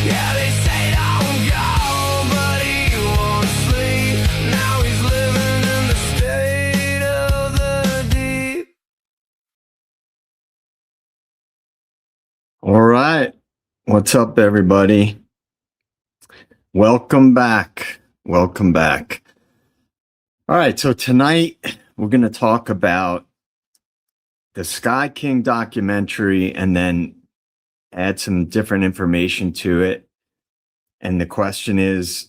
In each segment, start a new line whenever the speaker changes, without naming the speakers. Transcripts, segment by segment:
Yeah, they say don't go, but he won't sleep. Now he's living in the state of the deep.
All right. What's up, everybody? Welcome back. Welcome back. All right. So tonight we're going to talk about the Sky King documentary and then add some different information to it. And the question is,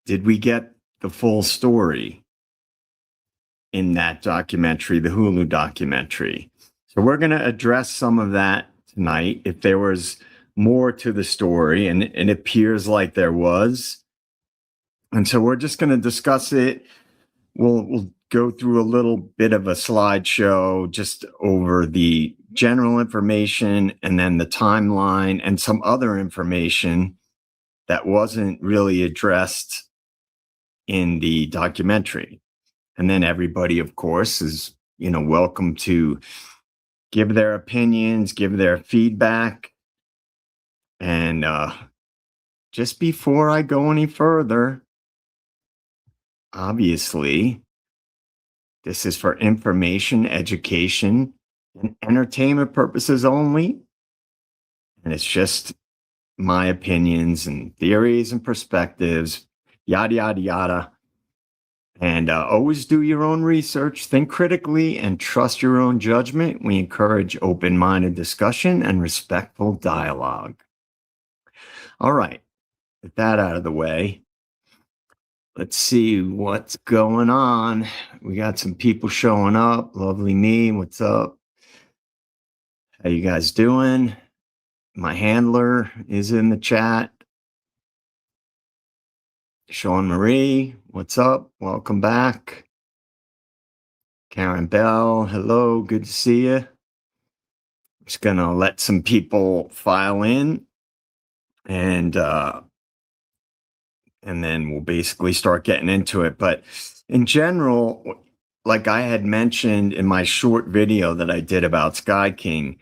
did we get the full story in that documentary, the Hulu documentary? So we're going to address some of that tonight. If there was more to the story, and it appears like there was. And so we're just going to discuss it. We'll go through a little bit of a slideshow just over the general information and then the timeline and some other information that wasn't really addressed in the documentary. And then everybody, of course, is, welcome to give their opinions, give their feedback. And just before I go any further, obviously, this is for information, education, and entertainment purposes only. And it's just my opinions and theories and perspectives, yada, yada, yada. And always do your own research, think critically, and trust your own judgment. We encourage open-minded discussion and respectful dialogue. All right, with that out of the way, let's see what's going on. We got some people showing up. Lovely me, what's up? How you guys doing? My handler is in the chat. Sean Marie, what's up? Welcome back. Karen Bell, hello, good to see you. Just gonna let some people file in, and then we'll basically start getting into it. But in general, like I had mentioned in my short video that I did about Sky King,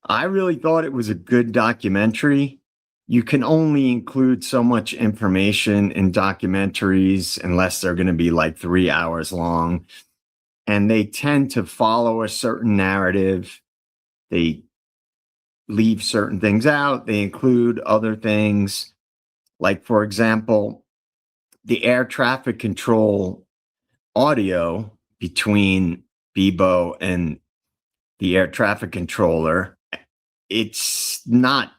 I really thought it was a good documentary. You can only include so much information in documentaries unless they're going to be like 3 hours long. And they tend to follow a certain narrative. They leave certain things out. They include other things. Like, for example, the air traffic control audio between Bebo and the air traffic controller, it's not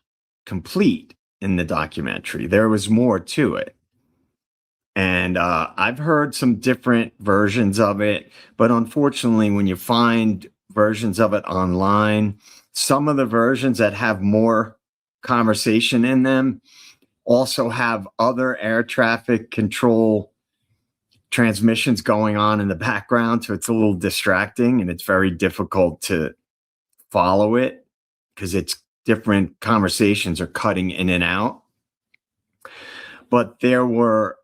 complete in the documentary. There was more to it. And I've heard some different versions of it, but unfortunately, when you find versions of it online, some of the versions that have more conversation in them also have other air traffic control transmissions going on in the background. So it's a little distracting and it's very difficult to follow it because it's different conversations are cutting in and out. But there were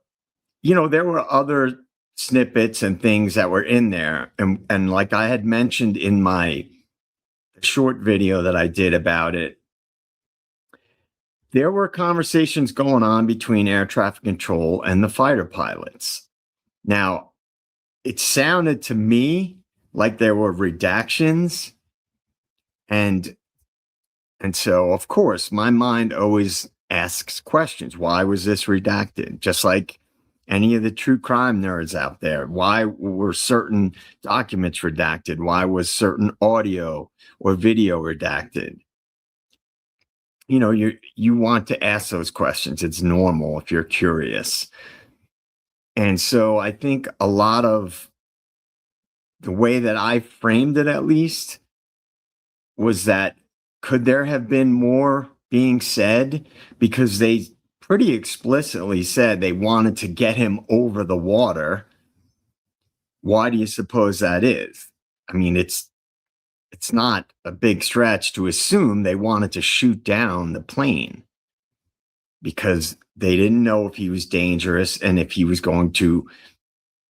other snippets and things that were in there. And like I had mentioned in my short video that I did about it, there were conversations going on between air traffic control and the fighter pilots. Now, it sounded to me like there were redactions. And so, of course, my mind always asks questions. Why was this redacted? Just like any of the true crime nerds out there. Why were certain documents redacted? Why was certain audio or video redacted? You want to ask those questions. It's normal if you're curious. And so I think a lot of the way that I framed it, at least, was that could there have been more being said? Because they pretty explicitly said they wanted to get him over the water. Why do you suppose that is? I mean, it's not a big stretch to assume they wanted to shoot down the plane because they didn't know if he was dangerous and if he was going to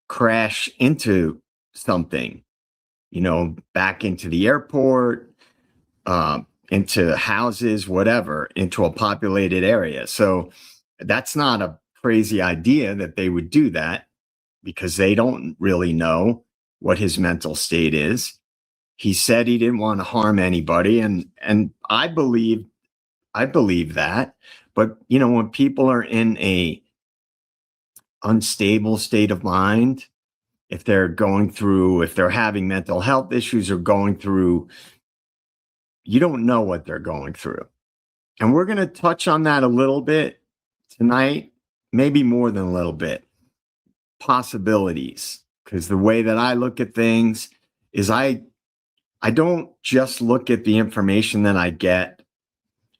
crash into something, back into the airport, into houses, whatever, into a populated area. So that's not a crazy idea that they would do that, because they don't really know what his mental state is. He said he didn't want to harm anybody, and I believe that. But when people are in a unstable state of mind, if they're having mental health issues or going through, you don't know what they're going through. And we're going to touch on that a little bit tonight, maybe more than a little bit. Possibilities, because the way that I look at things is I don't just look at the information that I get.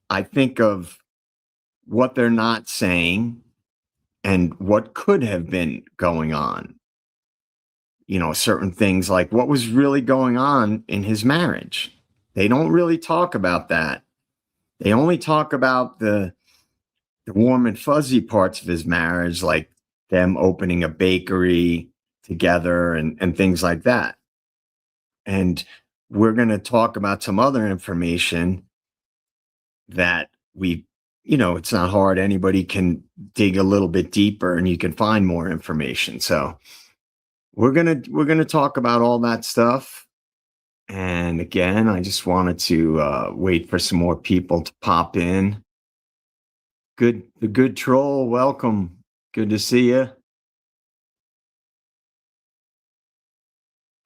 I think of what they're not saying and what could have been going on. Certain things like what was really going on in his marriage. They don't really talk about that. They only talk about the warm and fuzzy parts of his marriage, like them opening a bakery together and things like that. And we're going to talk about some other information that it's not hard. Anybody can dig a little bit deeper and you can find more information. So we're going to talk about all that stuff. And again, I just wanted to wait for some more people to pop in. The good troll, welcome. Good to see you.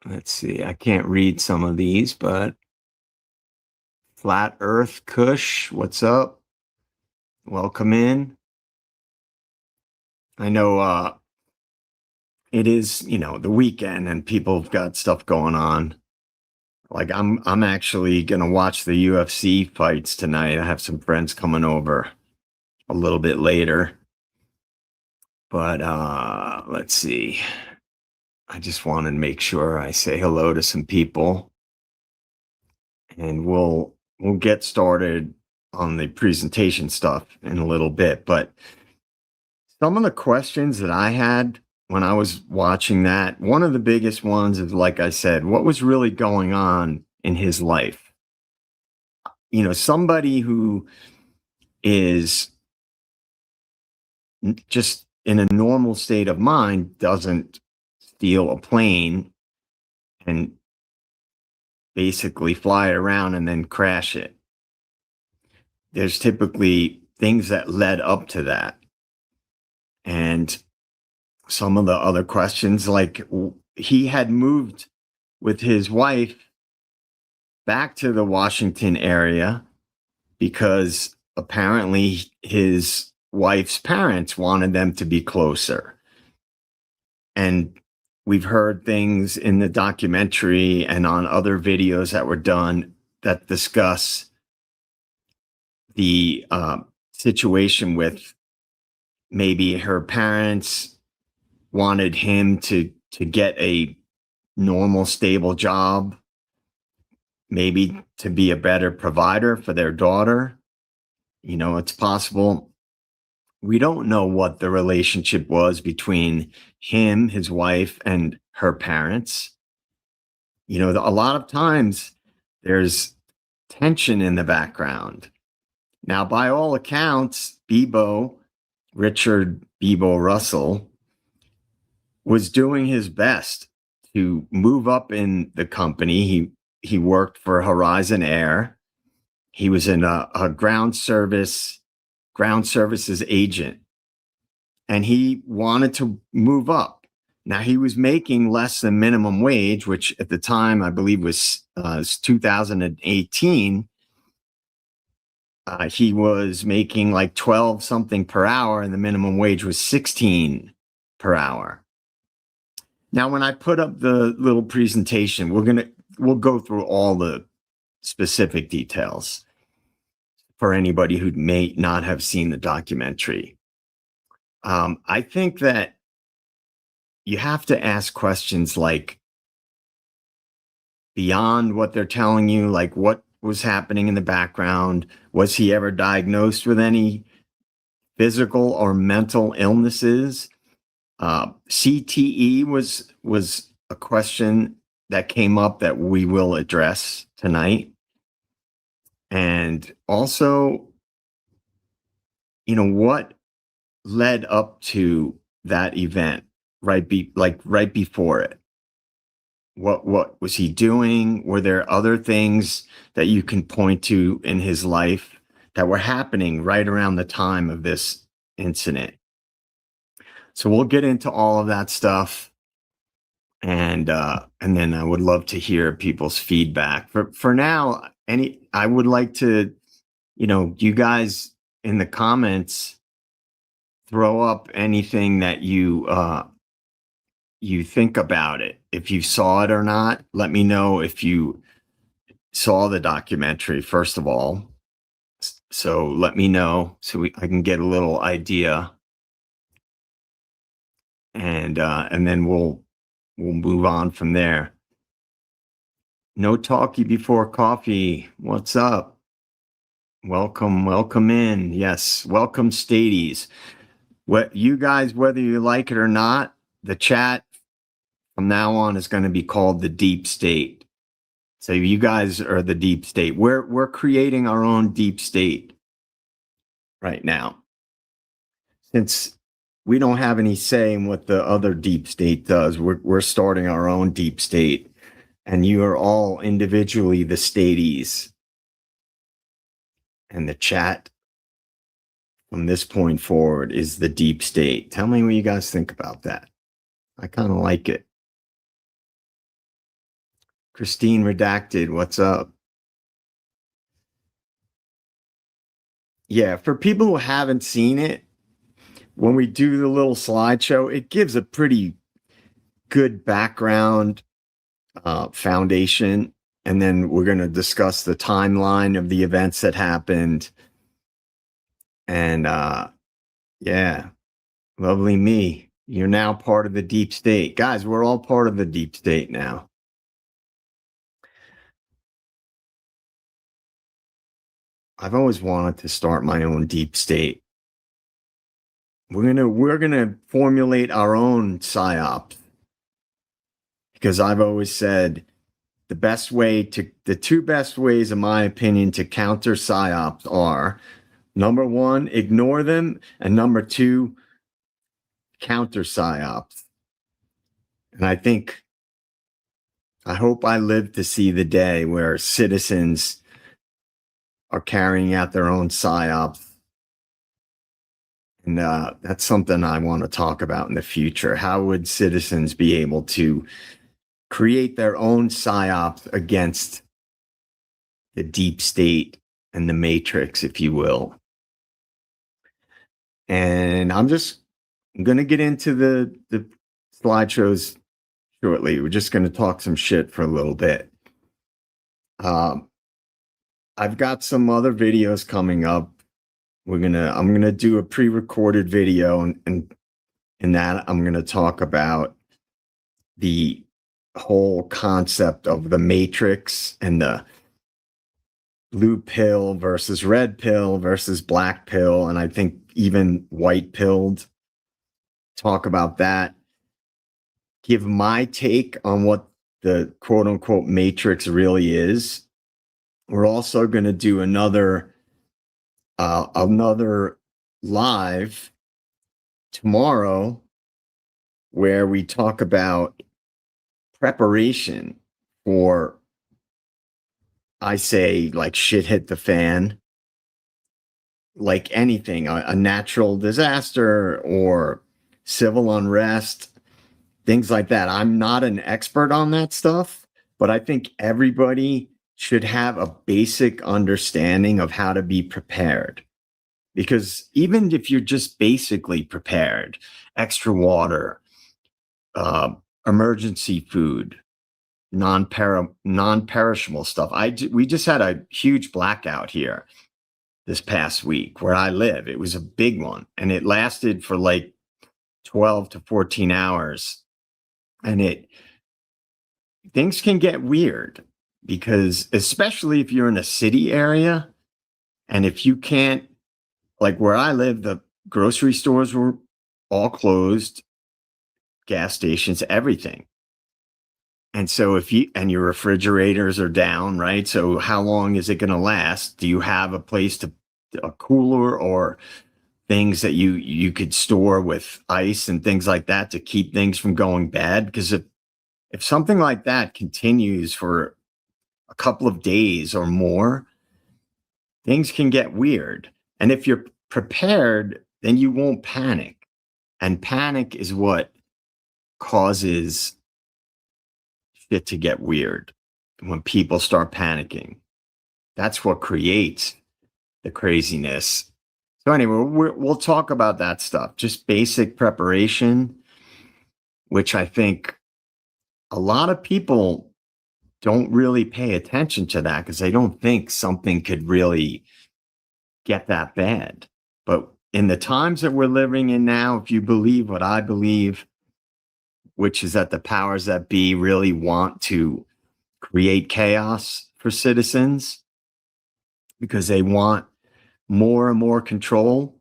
Let's see. I can't read some of these, but Flat Earth Kush, what's up? Welcome in. I know it is, the weekend and people have got stuff going on. Like I'm actually gonna watch the UFC fights tonight. I have some friends coming over a little bit later. But let's see. I just wanted to make sure I say hello to some people. And we'll get started on the presentation stuff in a little bit. But some of the questions that I had when I was watching that, one of the biggest ones is, like I said, what was really going on in his life? Somebody who is just in a normal state of mind doesn't steal a plane and basically fly it around and then crash it. There's typically things that led up to that. And some of the other questions, like he had moved with his wife back to the Washington area because apparently his wife's parents wanted them to be closer. And we've heard things in the documentary and on other videos that were done that discuss the situation with maybe her parents wanted him to get a normal, stable job, maybe to be a better provider for their daughter. It's possible. We don't know what the relationship was between him, his wife, and her parents. A lot of times there's tension in the background. Now, by all accounts, Richard Bebo Russell, was doing his best to move up in the company. He worked for Horizon Air. He was in a ground services agent, and he wanted to move up. Now, he was making less than minimum wage, which at the time I believe was 2018. He was making like 12 something per hour, and the minimum wage was 16 per hour. Now, when I put up the little presentation, we'll go through all the specific details for anybody who may not have seen the documentary. I think that you have to ask questions like, beyond what they're telling you, like what was happening in the background? Was he ever diagnosed with any physical or mental illnesses? CTE was a question that came up that we will address tonight. And also, what led up to that event, right before it? What was he doing? Were there other things that you can point to in his life that were happening right around the time of this incident? So we'll get into all of that stuff, and then I would love to hear people's feedback. For now, I would like to, you guys in the comments throw up anything that you think about it. If you saw it or not, let me know if you saw the documentary, first of all. So let me know so I can get a little idea, and then we'll move on from there. No talkie before coffee. What's up? Welcome in. Yes, welcome, Stadies. What you guys, whether you like it or not, the chat from now on is going to be called the Deep State. So you guys are the Deep State. We're creating our own Deep State right now, since we don't have any say in what the other Deep State does. We're starting our own Deep State, and you are all individually the Stadies. And the chat from this point forward is the Deep State. Tell me what you guys think about that. I kind of like it. Christine Redacted, what's up? Yeah, for people who haven't seen it, when we do the little slideshow, it gives a pretty good background foundation. And then we're going to discuss the timeline of the events that happened. And yeah, lovely me. You're now part of the Deep State. Guys, we're all part of the Deep State now. I've always wanted to start my own Deep State. We're gonna formulate our own psyops, because I've always said the two best ways, in my opinion, to counter psyops are: number one, ignore them, and number two, counter psyops. And I hope I live to see the day where citizens are carrying out their own psyops. And that's something I want to talk about in the future. How would citizens be able to create their own psyops against the Deep State and the Matrix, if you will? And I'm going to get into the slideshows shortly. We're just going to talk some shit for a little bit. I've got some other videos coming up. I'm gonna do a pre-recorded video, and in that I'm gonna talk about the whole concept of the Matrix and the blue pill versus red pill versus black pill, and I think even white pilled. Talk about that. Give my take on what the quote unquote Matrix really is. We're also going to do another live tomorrow where we talk about preparation for, I say, like, shit hit the fan, like anything, a natural disaster or civil unrest, things like that. I'm not an expert on that stuff, but I think everybody should have a basic understanding of how to be prepared. Because even if you're just basically prepared, extra water, emergency food, non-perishable stuff. We just had a huge blackout here this past week where I live. It was a big one, and it lasted for like 12 to 14 hours. And things can get weird, because especially if you're in a city area, and if you can't, like where I live, the grocery stores were all closed, gas stations, everything. And so if you and your refrigerators are down, right? So how long is it going to last? Do you have a place to a cooler or things that you could store with ice and things like that to keep things from going bad? Because if something like that continues for a couple of days or more, things can get weird. And if you're prepared, then you won't panic. And panic is what causes shit to get weird. When people start panicking, that's what creates the craziness. So anyway, we'll talk about that stuff, just basic preparation, which I think a lot of people don't really pay attention to that because they don't think something could really get that bad. But in the times that we're living in now, if you believe what I believe, which is that the powers that be really want to create chaos for citizens because they want more and more control,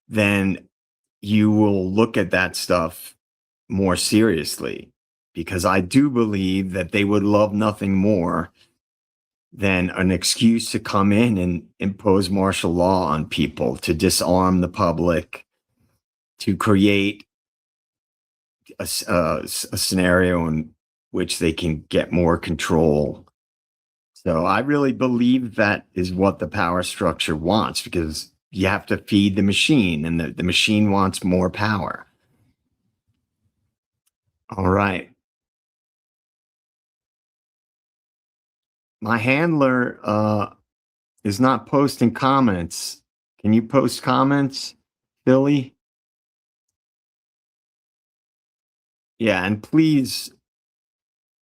then you will look at that stuff more seriously. Because I do believe that they would love nothing more than an excuse to come in and impose martial law on people, to disarm the public, to create a scenario in which they can get more control. So I really believe that is what the power structure wants, because you have to feed the machine, and the machine wants more power. All right. My handler is not posting comments. Can you post comments, Billy? Yeah, and please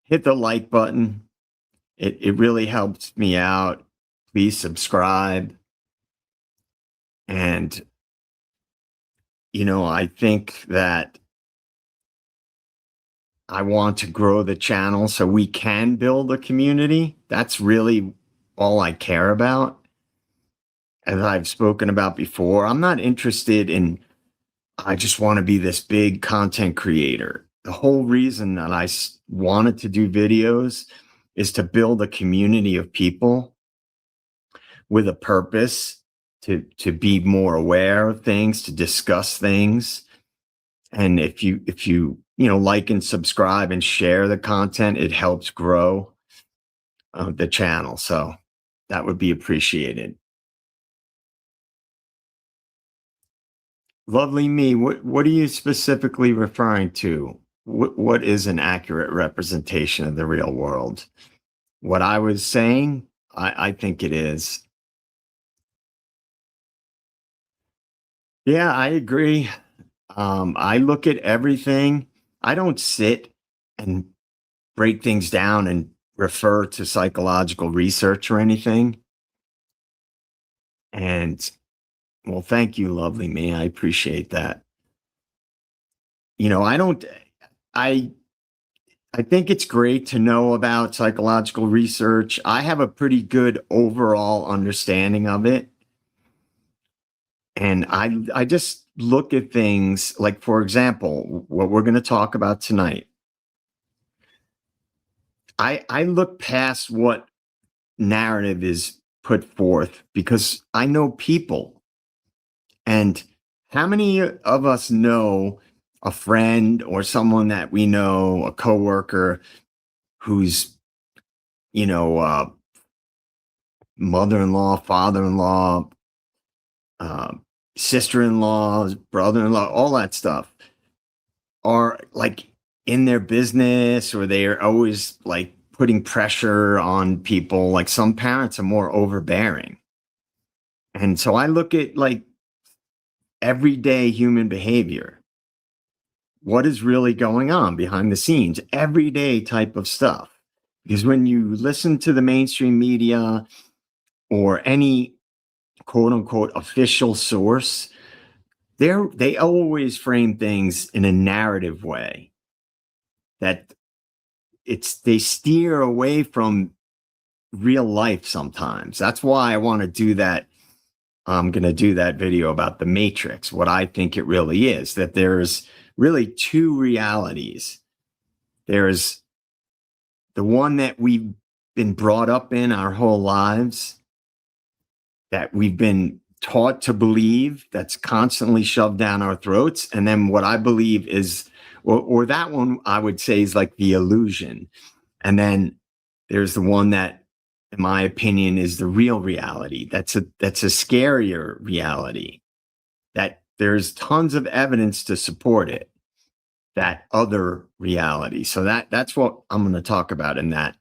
hit the like button. It really helps me out. Please subscribe. And, I think that I want to grow the channel so we can build a community. That's really all I care about. As I've spoken about before, I'm not interested in, I just want to be this big content creator. The whole reason that I wanted to do videos is to build a community of people with a purpose, to be more aware of things, to discuss things. And if you like and subscribe and share the content, it helps grow the channel. So that would be appreciated. Lovely me, what are you specifically referring to? What is an accurate representation of the real world? What I was saying, I think it is. Yeah, I agree. I look at everything. I don't sit and break things down and refer to psychological research or anything. And well, thank you, lovely me. I appreciate that. I don't, I, I think it's great to know about psychological research. I have a pretty good overall understanding of it. And I just look at things like, for example, what we're going to talk about tonight. I look past what narrative is put forth because I know people. And how many of us know a friend or someone that we know, a coworker who's, mother-in-law, father-in-law, uh, sister-in-law, brother-in-law, all that stuff are like in their business, or they are always like putting pressure on people. Like some parents are more overbearing. And so I look at like everyday human behavior. What is really going on behind the scenes? Everyday type of stuff. Because when you listen to the mainstream media or any quote unquote official source, they always frame things in a narrative way that they steer away from real life sometimes. That's why I want to do that. I'm going to do that video about the Matrix, what I think it really is, that there's really two realities. There's the one that we've been brought up in our whole lives, that we've been taught to believe, that's constantly shoved down our throats. And then what I believe is, or that one I would say is like the illusion. And then there's the one that, in my opinion, is the real reality. That's a scarier reality, that there's tons of evidence to support it, that other reality. So that's what I'm going to talk about in that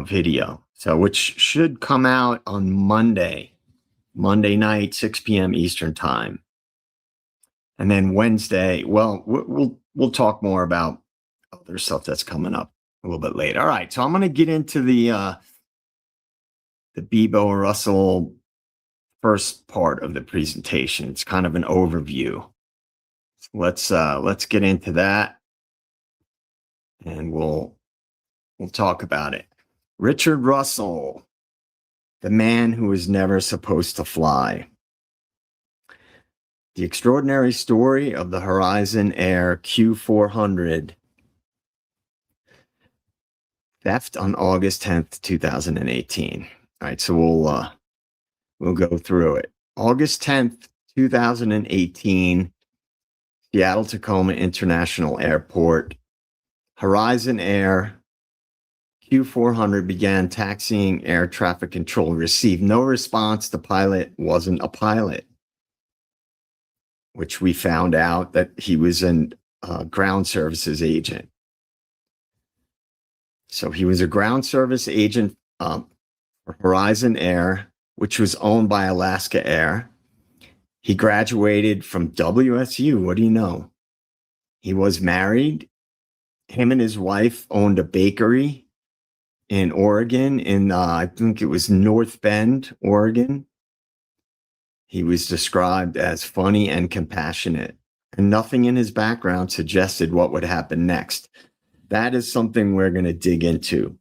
video. So, which should come out on Monday night, 6 p.m. Eastern time. And then Wednesday, well, we'll talk more about other stuff that's coming up a little bit later. All right, so I'm going to get into the Bebo Russell first part of the presentation. It's kind of an overview. So let's get into that, and we'll talk about it. Richard Russell, the man who was never supposed to fly. The extraordinary story of the Horizon Air Q400 theft on August 10th, 2018. All right, so we'll go through it. August 10th, 2018, Seattle-Tacoma International Airport. Horizon Air Q400 began taxiing air traffic control. Received no response. The pilot wasn't a pilot, which we found out that he was a ground services agent. So he was a ground service agent for Horizon Air, which was owned by Alaska Air. He graduated from WSU. What do you know? He was married. Him and his wife owned a bakery in Oregon, I think it was North Bend, Oregon. He was described as funny and compassionate, and nothing in his background suggested what would happen next. That is something we're going to dig into,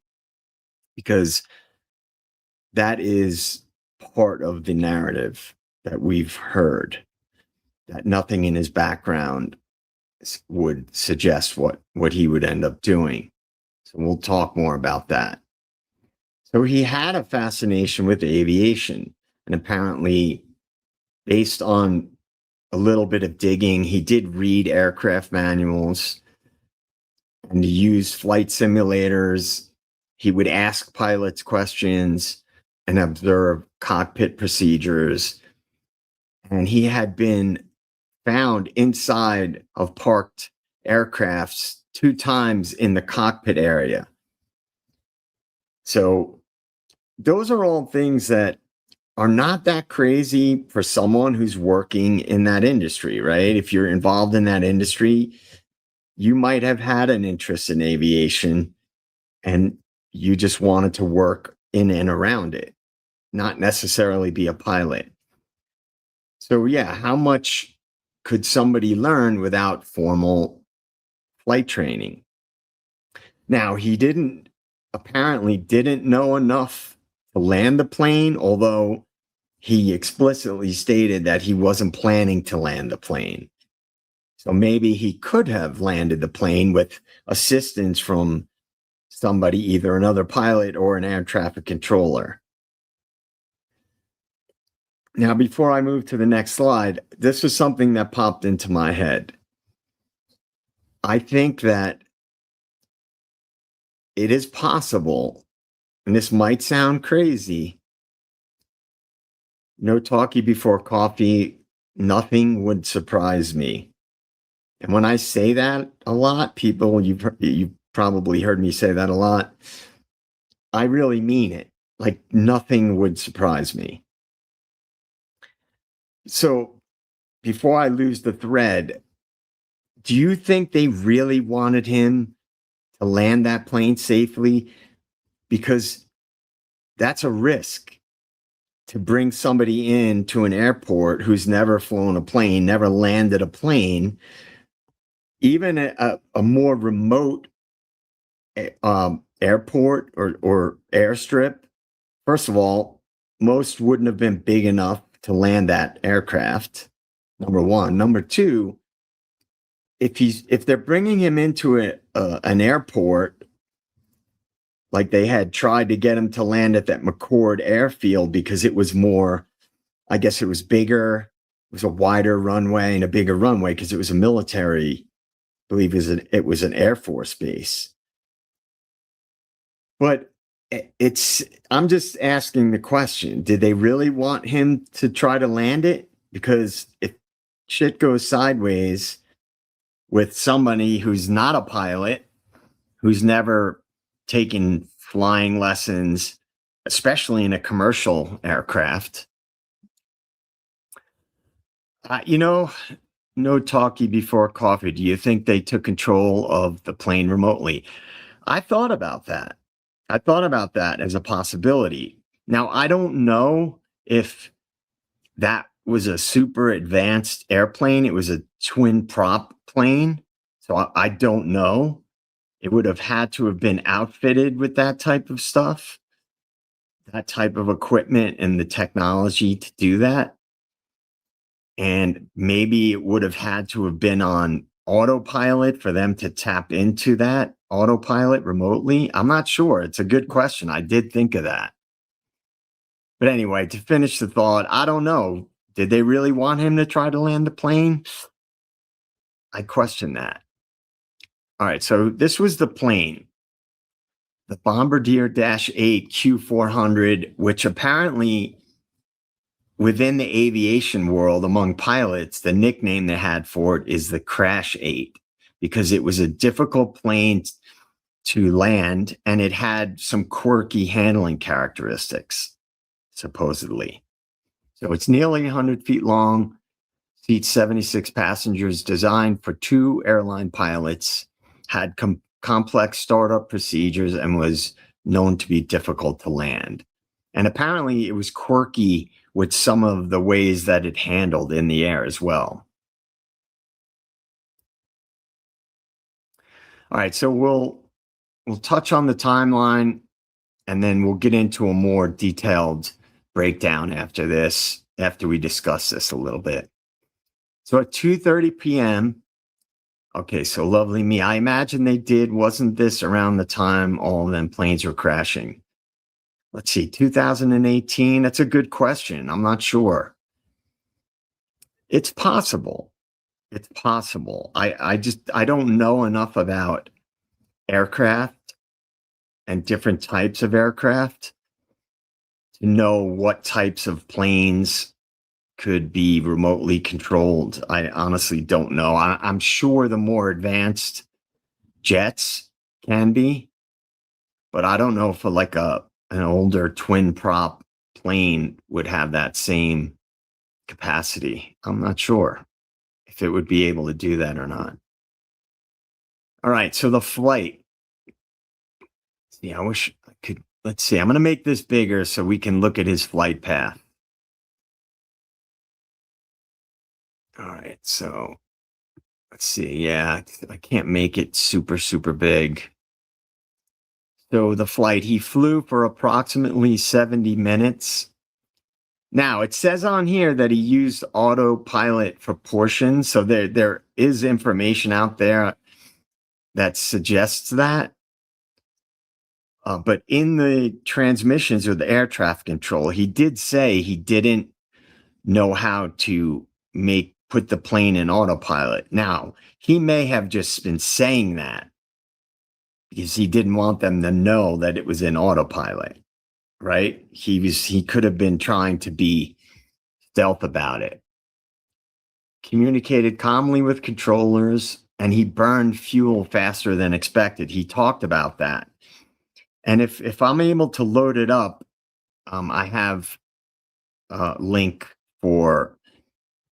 because that is part of the narrative that we've heard, that nothing in his background would suggest what he would end up doing. So we'll talk more about that. So he had a fascination with aviation, and apparently, based on a little bit of digging, he did read aircraft manuals and he used flight simulators. He would ask pilots questions and observe cockpit procedures. And he had been found inside of parked aircrafts 2 times in the cockpit area. So those are all things that are not that crazy for someone who's working in that industry, right? If you're involved in that industry, you might have had an interest in aviation and you just wanted to work in and around it, not necessarily be a pilot. So yeah, how much could somebody learn without formal flight training? Now, he apparently didn't know enough to land the plane, although he explicitly stated that he wasn't planning to land the plane. So maybe he could have landed the plane with assistance from somebody, either another pilot or an air traffic controller. Now, before I move to the next slide, this was something that popped into my head. I think that it is possible, and this might sound crazy, no talkie before coffee, nothing would surprise me. And when I say that a lot, people, you've probably heard me say that a lot, I really mean it. Like, nothing would surprise me. So before I lose the thread, do you think they really wanted him to land that plane safely? Because that's a risk, to bring somebody in to an airport who's never flown a plane, never landed a plane, even a more remote airport or airstrip. First of all, most wouldn't have been big enough to land that aircraft, number one. Number two, if they're bringing him into an airport like they had tried to get him to land at that McCord airfield because it was more, I guess it was bigger, it was a wider runway and a bigger runway because it was a military, I believe it was an Air Force base. But it's, I'm just asking the question, did they really want him to try to land it? Because if shit goes sideways with somebody who's not a pilot, who's never taken flying lessons, especially in a commercial aircraft, you know, no talkie before coffee. Do you think they took control of the plane remotely? I thought about that. I thought about that as a possibility. Now, I don't know if that was a super advanced airplane. It was a twin prop plane. So I don't know. It would have had to have been outfitted with that type of stuff, that type of equipment and the technology to do that. And maybe it would have had to have been on autopilot for them to tap into that autopilot remotely. I'm not sure. It's a good question. I did think of that. But anyway, to finish the thought, I don't know. Did they really want him to try to land the plane? I question that. All right, so this was the plane, the Bombardier Dash 8 Q400, which apparently within the aviation world among pilots, the nickname they had for it is the Crash 8 because it was a difficult plane to land and it had some quirky handling characteristics, supposedly. So it's nearly 100 feet long, seats 76 passengers, designed for two airline pilots, had complex startup procedures, and was known to be difficult to land. And apparently it was quirky with some of the ways that it handled in the air as well. All right, so we'll touch on the timeline and then we'll get into a more detailed breakdown after this, after we discuss this a little bit. So at 2:30 p.m., okay, so lovely me. I imagine they did, wasn't this around the time all of them planes were crashing? Let's see, 2018. That's a good question. I'm not sure. It's possible. It's possible. I don't know enough about aircraft and different types of aircraft to know what types of planes could be remotely controlled. I honestly don't know. I'm sure the more advanced jets can be, but I don't know if like an older twin prop plane would have that same capacity. I'm not sure if it would be able to do that or not. All right, so the flight. See, I wish I could. Let's see. I'm going to make this bigger so we can look at his flight path. All right, so let's see. Yeah, I can't make it super, super big. So the flight, he flew for approximately 70 minutes. Now, it says on here that he used autopilot for portions. So there is information out there that suggests that. But in the transmissions or the air traffic control, he did say he didn't know how to put the plane in autopilot. Now, he may have just been saying that because he didn't want them to know that it was in autopilot, right? He could have been trying to be stealth about it. Communicated calmly with controllers, and he burned fuel faster than expected. He talked about that. And if I'm able to load it up, I have a link for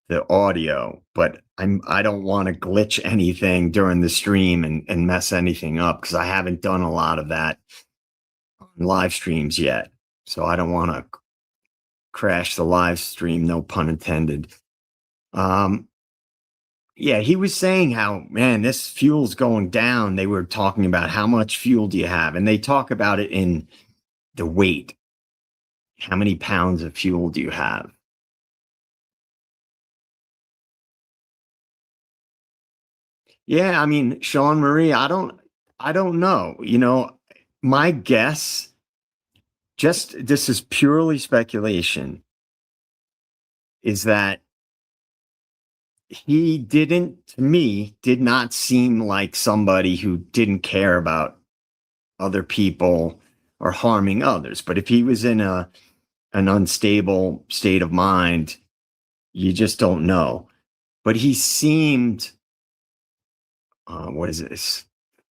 the audio, but I don't want to glitch anything during the stream and mess anything up because I haven't done a lot of that on live streams yet. So I don't want to crash the live stream, no pun intended. Yeah, he was saying how, man, this fuel's going down. They were talking about how much fuel do you have? And they talk about it in the weight. How many pounds of fuel do you have? Yeah, I mean, Sean Marie, I don't know. You know, my guess, just this is purely speculation, is that he didn't, to me, did not seem like somebody who didn't care about other people or harming others. But if he was in an unstable state of mind, you just don't know. But he seemed, what is this?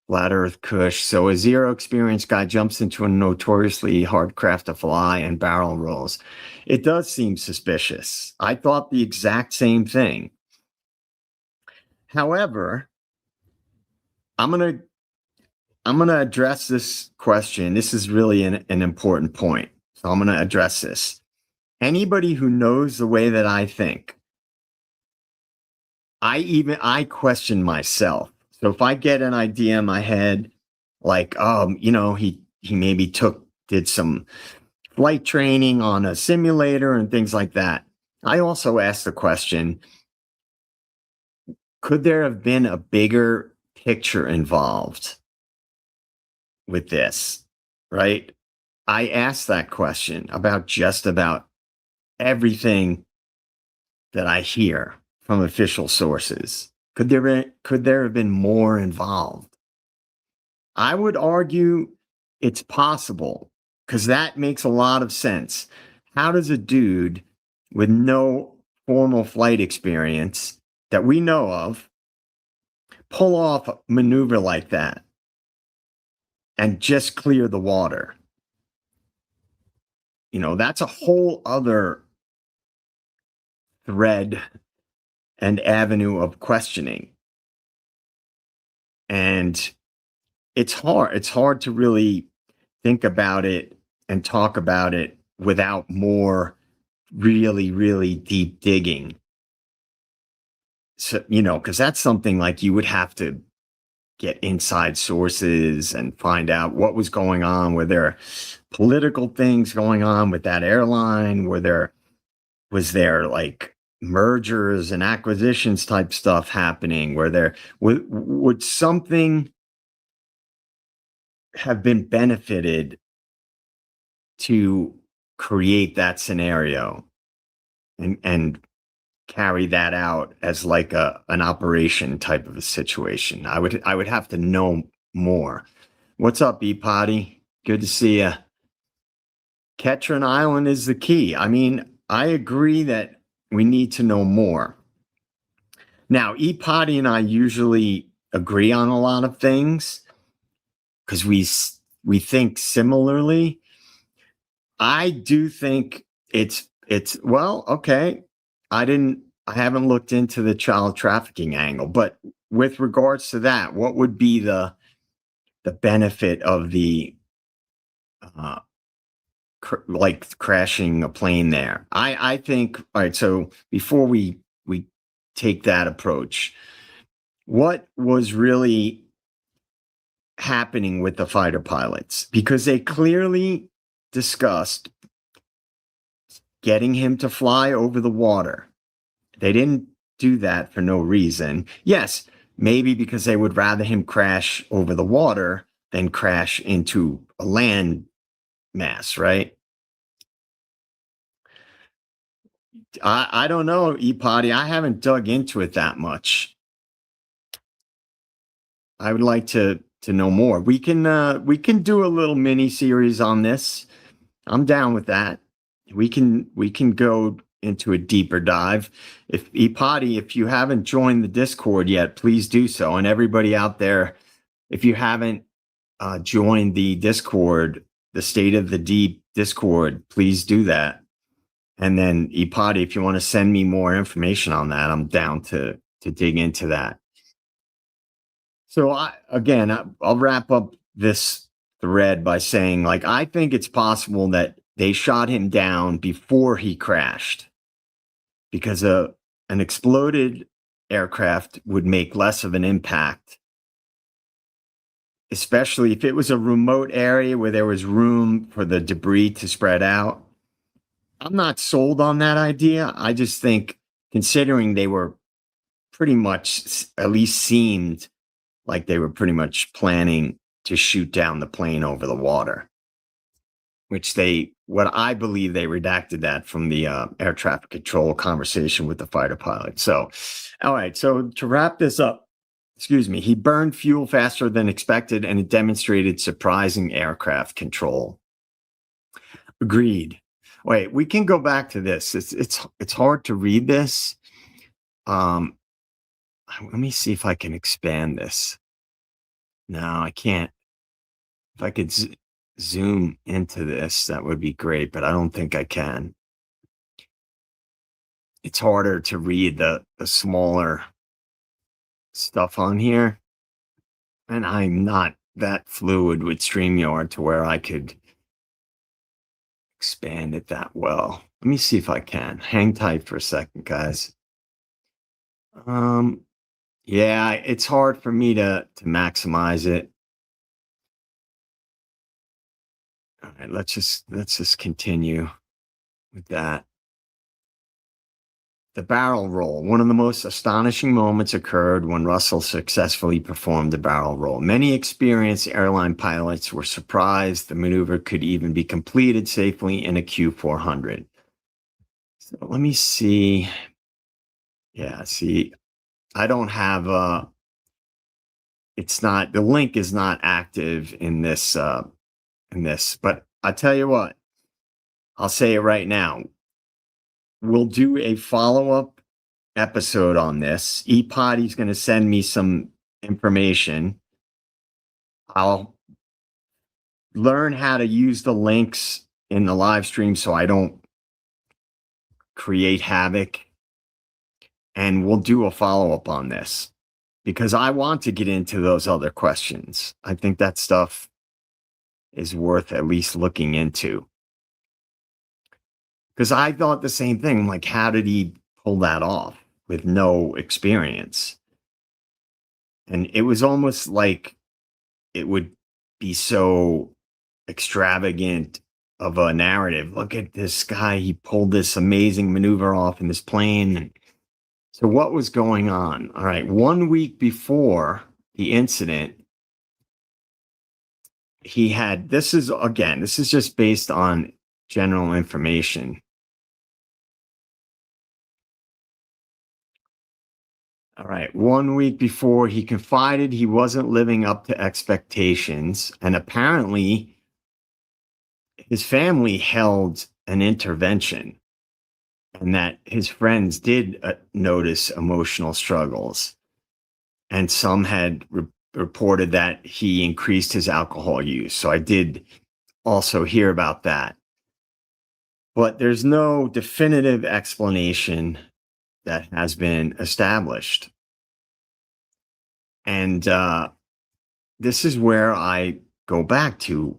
Flat Earth Kush. So a zero experience guy jumps into a notoriously hard craft to fly and barrel rolls. It does seem suspicious. I thought the exact same thing. However, I'm gonna address this question. This is really an important point. So I'm gonna address this. Anybody who knows the way that I think, I question myself. So if I get an idea in my head, like, he maybe did some flight training on a simulator and things like that, I also ask the question, could there have been a bigger picture involved with this, right? I ask that question about just about everything that I hear from official sources. Could there have been more involved? I would argue it's possible, because that makes a lot of sense. How does a dude with no formal flight experience that we know of pull off a maneuver like that and just clear the water? That's a whole other thread and avenue of questioning. And it's hard to really think about it and talk about it without more really, really deep digging. So, because that's something like you would have to get inside sources and find out what was going on. Were there political things going on with that airline? Was there like mergers and acquisitions type stuff happening? Would something have been benefited to create that scenario and carry that out as like an operation type of a situation? I would have to know more. What's up, E-Potty? Good to see you. Ketron Island is the key. I mean, I agree that we need to know more. Now, E-Potty and I usually agree on a lot of things because we think similarly. I do think it's well, okay. I haven't looked into the child trafficking angle, but with regards to that, what would be the benefit of the like crashing a plane there? I think, all right, so before we take that approach, what was really happening with the fighter pilots? Because they clearly discussed getting him to fly over the water. They didn't do that for no reason. Yes, maybe because they would rather him crash over the water than crash into a land mass, right? I don't know, E-Potty. I haven't dug into it that much. I would like to know more. We can do a little mini series on this. I'm down with that. We can go into a deeper dive. If E-Potty, if you haven't joined the Discord yet, please do so. And everybody out there, if you haven't joined the Discord, the State of the Deep Discord, please do that. And then E-Potty, if you want to send me more information on that, I'm down to dig into that. So I'll wrap up this thread by saying, like, I think it's possible that they shot him down before he crashed, because an exploded aircraft would make less of an impact, especially if it was a remote area where there was room for the debris to spread out. I'm not sold on that idea. I just think, considering they were pretty much, at least seemed like they were pretty much planning to shoot down the plane over the water, which what I believe they redacted that from the air traffic control conversation with the fighter pilot. So, all right. So to wrap this up, excuse me, he burned fuel faster than expected and it demonstrated surprising aircraft control. Agreed. Wait, we can go back to this. It's hard to read this. Let me see if I can expand this. No, I can't. If I could zoom into this, that would be great, but I don't think I can. It's harder to read the smaller stuff on here. And I'm not that fluid with StreamYard to where I could expand it that well. Let me see if I can. Hang tight for a second, guys. Yeah, it's hard for me to maximize it. All right, let's just continue with that. The barrel roll. One of the most astonishing moments occurred when Russell successfully performed the barrel roll. Many experienced airline pilots were surprised the maneuver could even be completed safely in a Q400. So let me see. Yeah, see, I don't have the link is not active in this, but I tell you what, I'll say it right now. We'll do a follow-up episode on this. ePotty's going to send me some information. I'll learn how to use the links in the live stream so I don't create havoc. And we'll do a follow-up on this because I want to get into those other questions. I think that stuff is worth at least looking into. Because I thought the same thing. I'm like, how did he pull that off with no experience? And it was almost like it would be so extravagant of a narrative. Look at this guy. He pulled this amazing maneuver off in this plane. So what was going on? All right. 1 week before the incident, this is just based on general information. All right. 1 week before, he confided he wasn't living up to expectations. And apparently, his family held an intervention and that his friends did notice emotional struggles. And some had reported that he increased his alcohol use. So I did also hear about that. But there's no definitive explanation that has been established. And this is where I go back to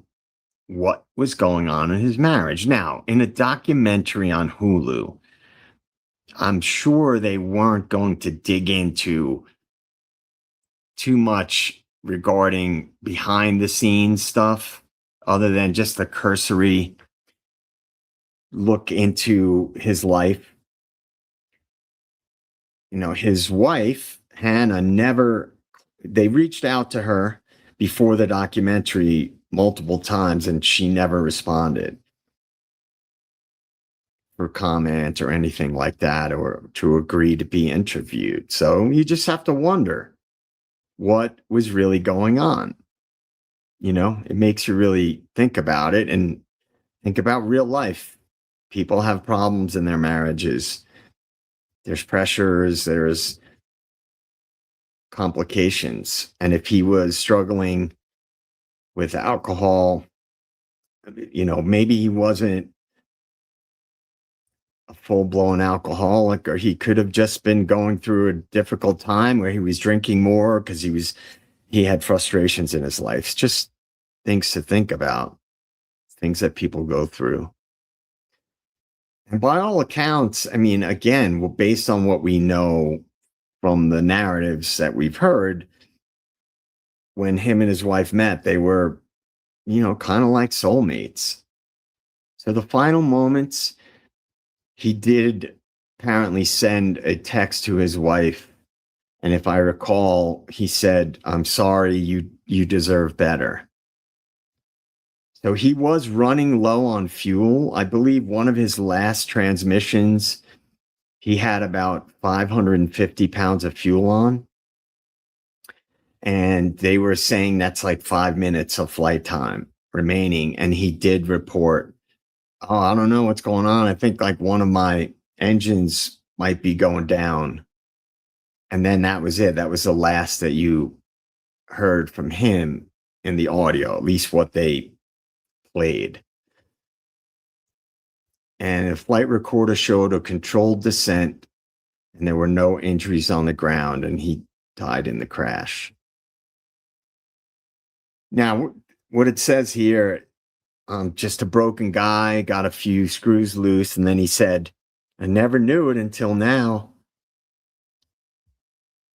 what was going on in his marriage. Now, in a documentary on Hulu, I'm sure they weren't going to dig into too much regarding behind the scenes stuff other than just a cursory look into his life. You know, his wife, Hannah, they reached out to her before the documentary multiple times and she never responded for comment or anything like that or to agree to be interviewed. So you just have to wonder what was really going on. You know, it makes you really think about it and think about real life. People have problems in their marriages. There's pressures, there's complications. And if he was struggling with alcohol, you know, maybe he wasn't a full-blown alcoholic, or he could have just been going through a difficult time where he was drinking more because he had frustrations in his life. It's just things to think about, things that people go through. And by all accounts, I mean, again, based on what we know from the narratives that we've heard, when him and his wife met, they were, you know, kind of like soulmates. So the final moments, he did apparently send a text to his wife. And if I recall, he said, "I'm sorry, you you deserve better. So he was running low on fuel. I believe one of his last transmissions, he had about 550 pounds of fuel on. And they were saying that's like 5 minutes of flight time remaining. And he did report, oh, I don't know what's going on. I think like one of my engines might be going down. And then that was it. That was the last that you heard from him in the audio, at least what they played. And a flight recorder showed a controlled descent, and there were no injuries on the ground, and he died in the crash. Now, what it says here, just a broken guy, got a few screws loose, and then he said, I never knew it until now.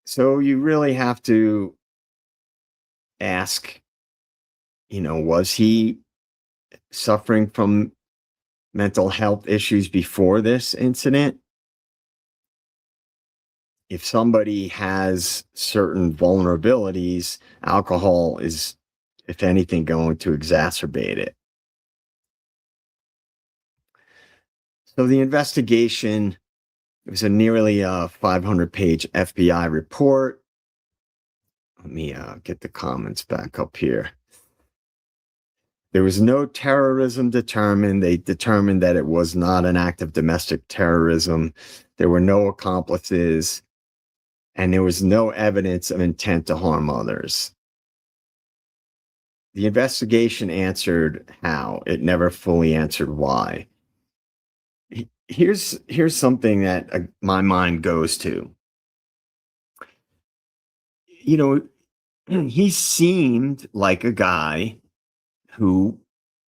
So you really have to ask, was he suffering from mental health issues before this incident? If somebody has certain vulnerabilities, alcohol is, if anything, going to exacerbate it. So the investigation, it was a nearly 500-page FBI report. Let me get the comments back up here. There was no terrorism determined. They determined that it was not an act of domestic terrorism. There were no accomplices, and there was no evidence of intent to harm others. The investigation answered how. It never fully answered why. Here's something that my mind goes to. He seemed like a guy who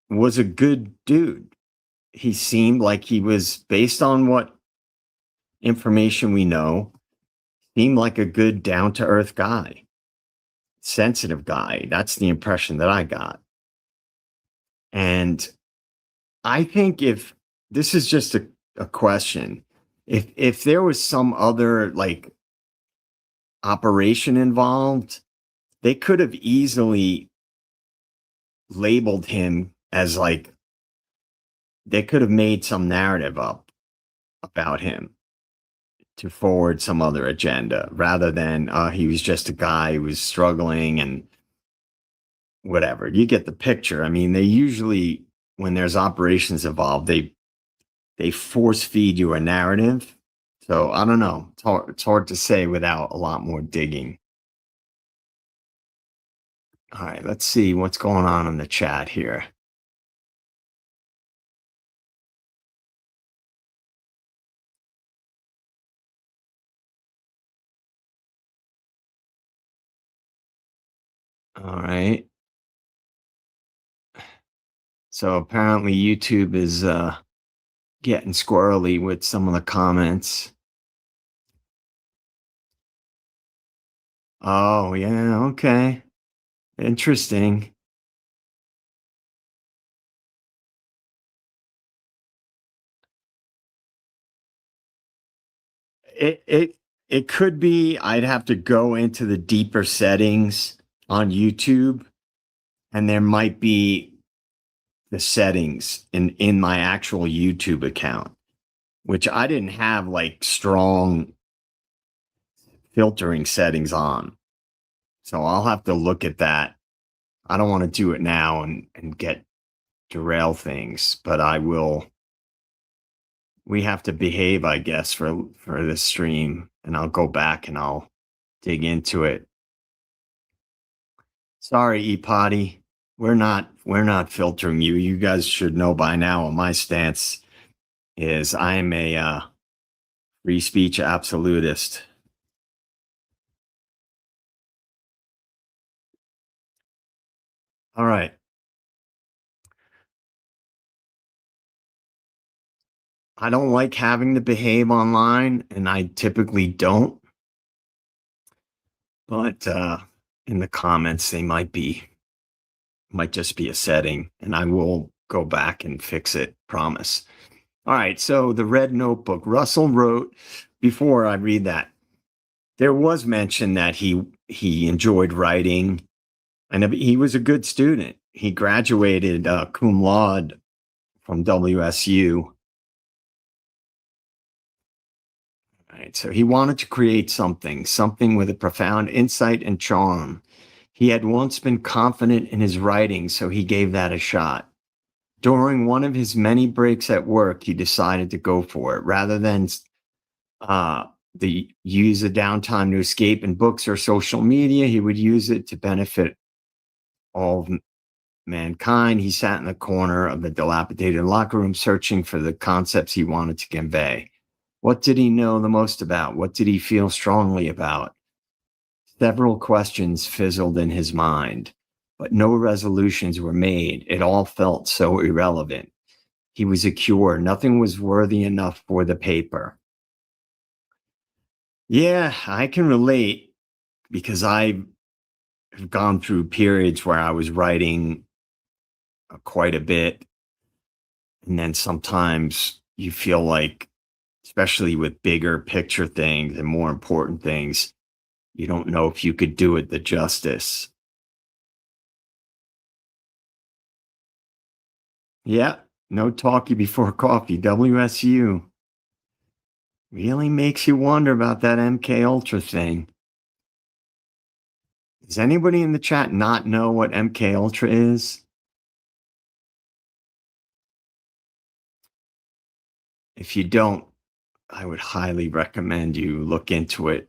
was a good dude. He seemed like he was, based on what information we know, seemed like a good, down-to-earth guy, sensitive guy. That's the impression that I got. And I think if this is just a question, if there was some other like operation involved, they could have easily labeled him as like, they could have made some narrative up about him to forward some other agenda rather than he was just a guy who was struggling and whatever. You get the picture. I mean, they usually, when there's operations involved, they force feed you a narrative. So I don't know. It's hard to say without a lot more digging. All right, let's see what's going on in the chat here. All right. So apparently YouTube is getting squirrely with some of the comments. Oh, yeah, okay. Interesting. It could be. I'd have to go into the deeper settings on YouTube, and there might be the settings in my actual YouTube account, which I didn't have like strong filtering settings on. So I'll have to look at that. I don't want to do it now and get derail things, but I will. We have to behave, I guess, for this stream, and I'll go back and I'll dig into it. Sorry, E-Potty. We're not filtering you. You guys should know by now what my stance is. I'm a free speech absolutist. All right. I don't like having to behave online, and I typically don't. But in the comments, they might just be a setting, and I will go back and fix it, promise. All right, so the Red Notebook. Russell wrote, before I read that, there was mention that he enjoyed writing I know he was a good student. He graduated cum laude from WSU. Right. So he wanted to create something with a profound insight and charm. He had once been confident in his writing, so he gave that a shot. During one of his many breaks at work, he decided to go for it rather than use the downtime to escape in books or social media. He would use it to benefit all of mankind. He sat in the corner of the dilapidated locker room, searching for the concepts he wanted to convey. What did he know the most about? What did he feel strongly about? Several questions fizzled in his mind, but no resolutions were made. It all felt so irrelevant. He was a cure. Nothing was worthy enough for the paper. Yeah, I can relate because I have gone through periods where I was writing quite a bit. And then sometimes you feel like, especially with bigger picture things and more important things, you don't know if you could do it the justice. Yeah, no talkie before coffee. WSU really makes you wonder about that MK Ultra thing. Does anybody in the chat not know what MK Ultra is? If you don't, I would highly recommend you look into it.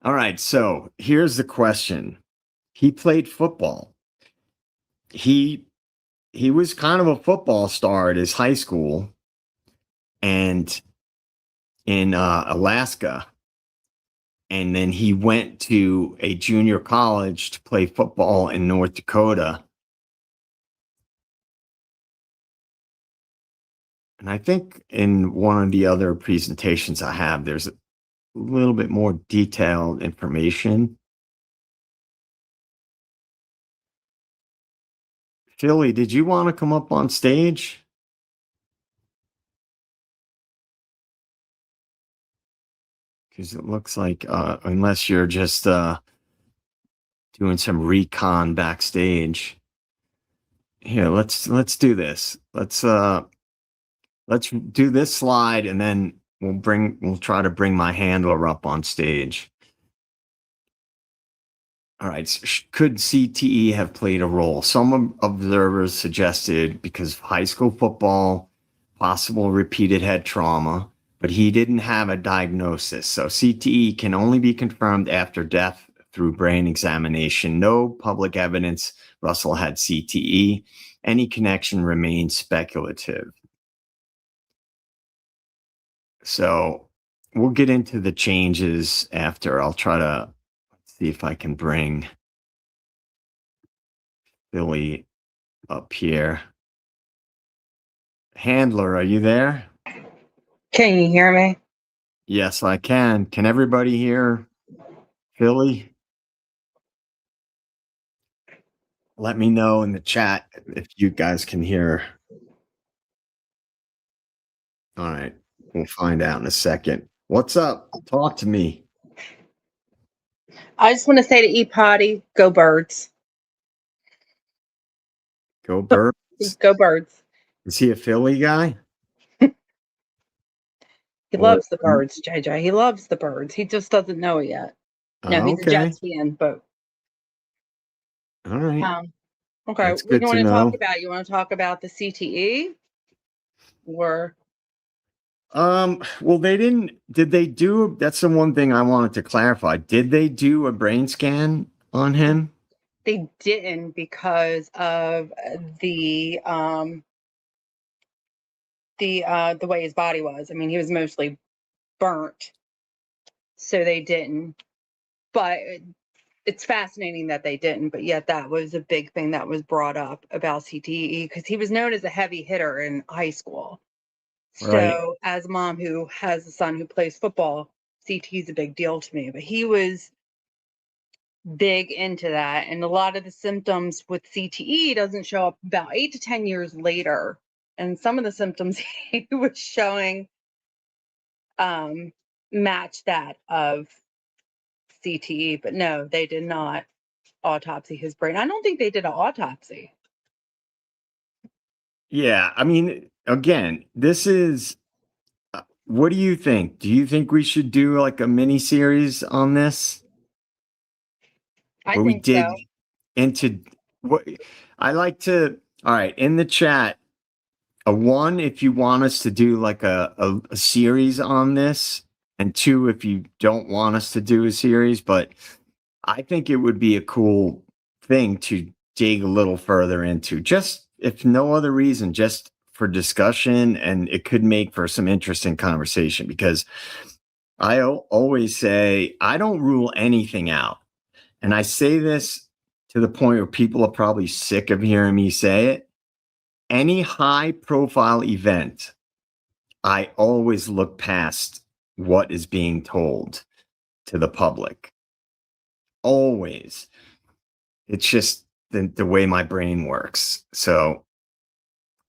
All right, so here's the question. He played football. He was kind of a football star at his high school and in Alaska. And then he went to a junior college to play football in North Dakota. And I think in one of the other presentations I have, there's a little bit more detailed information. Philly, did you want to come up on stage? Because it looks like, unless you're just doing some recon backstage. Here, let's do this. Let's do this slide, and then we'll try to bring my handler up on stage. All right. Could CTE have played a role? Some observers suggested because of high school football, possible repeated head trauma, but he didn't have a diagnosis. So CTE can only be confirmed after death through brain examination. No public evidence Russell had CTE. Any connection remains speculative. So we'll get into the changes after. I'll try to see if I can bring Billy up here. Handler, are you there?
Can you hear me?
Yes, I can. Can everybody hear Philly? Let me know in the chat if you guys can hear. All right. We'll find out in a second. What's up? Talk to me.
I just want to say to E-Potty, go Birds.
Go Birds.
Go Birds.
Is he a Philly guy?
He loves the Birds, JJ. He loves the Birds. He just doesn't know it yet. No, he's a Jets fan, but
all right.
Okay.
That's
What do
good
you want
to
to
know.
talk about? You want to talk about the CTE? Or
well, did they do, that's the one thing I wanted to clarify. Did they do a brain scan on him?
they didn't because of the way his body was. I mean, he was mostly burnt. So they didn't. But it's fascinating that they didn't, but yet that was a big thing that was brought up about CTE because he was known as a heavy hitter in high school.
Right.
So as a mom who has a son who plays football, CTE is a big deal to me, but he was big into that. And a lot of the symptoms with CTE doesn't show up about 8 to 10 years later. And some of the symptoms he was showing match that of CTE, but no, they did not autopsy his brain. I don't think they did an autopsy.
Yeah, I mean, again, this is. What do you think? Do you think we should do like a mini series on this,
I
where we
think so.
dig into what I like to? All right, in the chat, a one if you want us to do like a series on this, and two if you don't want us to do a series. But I think it would be a cool thing to dig a little further into, just if no other reason, just for discussion, and it could make for some interesting conversation, because always say I don't rule anything out. And I say this to the point where people are probably sick of hearing me say it. Any high profile event, I always look past what is being told to the public. Always. It's just the way my brain works. So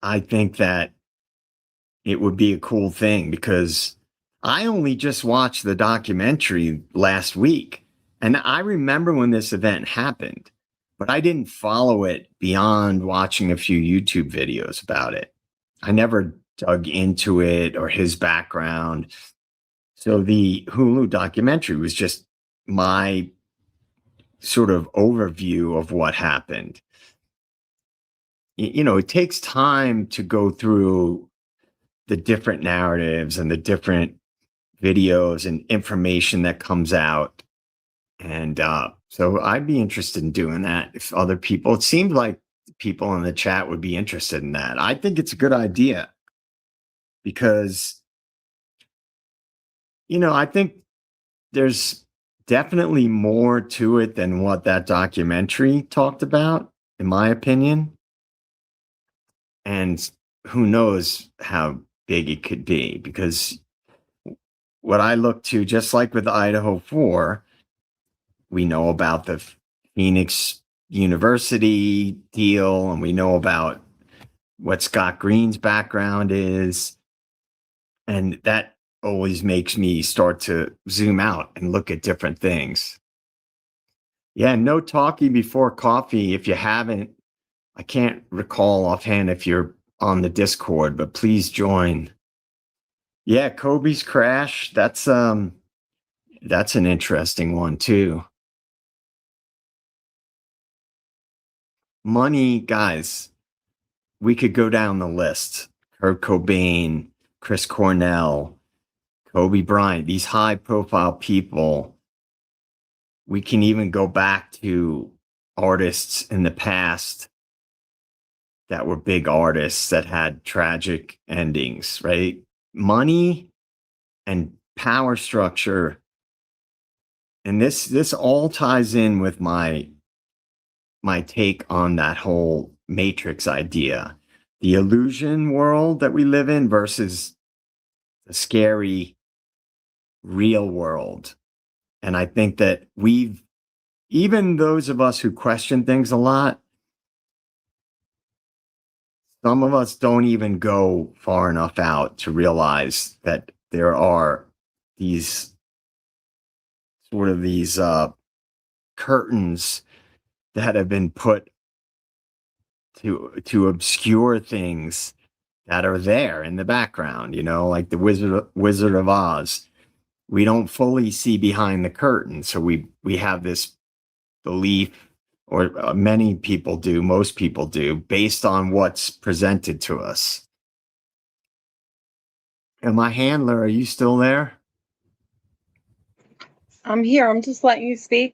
I think that it would be a cool thing, because I only just watched the documentary last week. And I remember when this event happened, but I didn't follow it beyond watching a few YouTube videos about it. I never dug into it or his background. So the Hulu documentary was just my sort of overview of what happened. You know, it takes time to go through the different narratives and the different videos and information that comes out. And so I'd be interested in doing that if other people, it seemed like people in the chat would be interested in that. I think it's a good idea, because, you know, I think there's definitely more to it than what that documentary talked about, in my opinion. And who knows how big it could be, because what I look to, just like with Idaho 4, we know about the Phoenix University deal, and we know about what Scott Green's background is. And that always makes me start to zoom out and look at different things. Yeah, no talking before coffee. If you haven't, I can't recall offhand if you're on the Discord, but please join. Yeah, Kobe's crash. That's an interesting one too. Money, guys, we could go down the list. Kurt Cobain, Chris Cornell, Kobe Bryant, these high profile people. We can even go back to artists in the past that were big artists that had tragic endings, right? Money and power structure. And this all ties in with my take on that whole Matrix idea. The illusion world that we live in versus the scary real world. And I think that even those of us who question things a lot, some of us don't even go far enough out to realize that there are these curtains that have been put to obscure things that are there in the background, like the Wizard of Oz. We don't fully see behind the curtain. So we have this belief, or many people do, most people do, based on what's presented to us. And my handler, are you still there?
I'm here. I'm just letting you speak.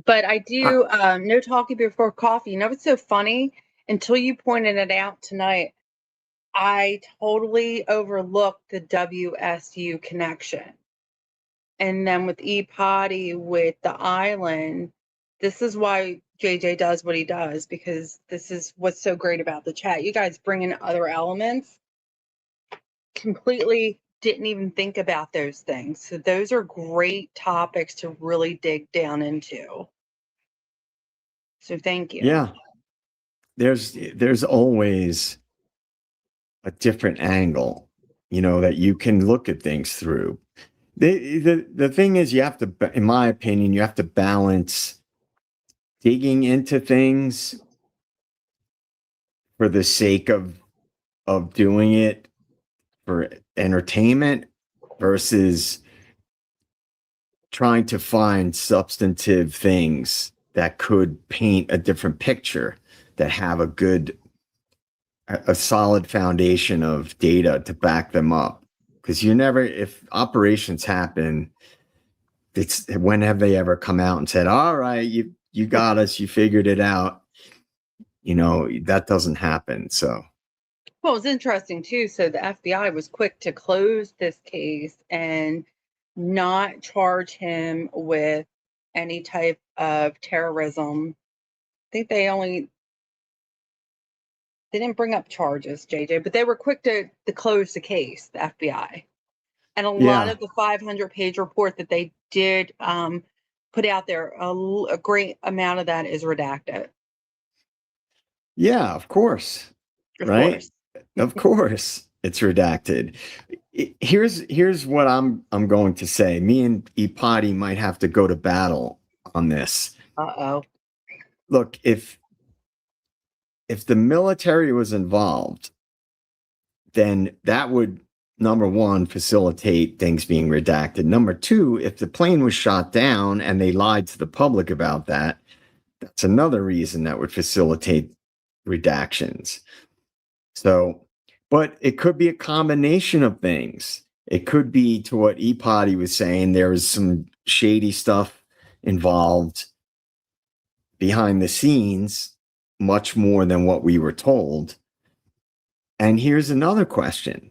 But I do no talking before coffee. You know what's so funny? Until you pointed it out tonight, I totally overlooked the WSU connection. And then with E-Potty, with the island, this is why JJ does what he does, because this is what's so great about the chat. You guys bring in other elements. Completely didn't even think about those things. So those are great topics to really dig down into. So thank you.
Yeah. There's always a different angle, that you can look at things through. The thing is, you have to, in my opinion, you have to balance digging into things for the sake of doing it for entertainment versus trying to find substantive things that could paint a different picture, that have a solid foundation of data to back them up. Because you never, if operations happen, it's when have they ever come out and said, all right, you got us, you figured it out. That doesn't happen. So
Well, it's interesting too. So the FBI was quick to close this case and not charge him with any type of terrorism. I think they didn't bring up charges, JJ, but they were quick to close the case, the FBI. And a lot
yeah.
of the 500-page report that they did put out there, a great amount of that is redacted.
Yeah, of course.
Of
Right?
course.
Of course it's redacted. Here's what I'm going to say. Me and Ipati might have to go to battle on this.
Uh-oh.
Look, if the military was involved, then that would, number one, facilitate things being redacted. Number two, if the plane was shot down and they lied to the public about that, that's another reason that would facilitate redactions. So, but it could be a combination of things. It could be, to what Epotty was saying, there was some shady stuff involved behind the scenes, much more than what we were told. And here's another question.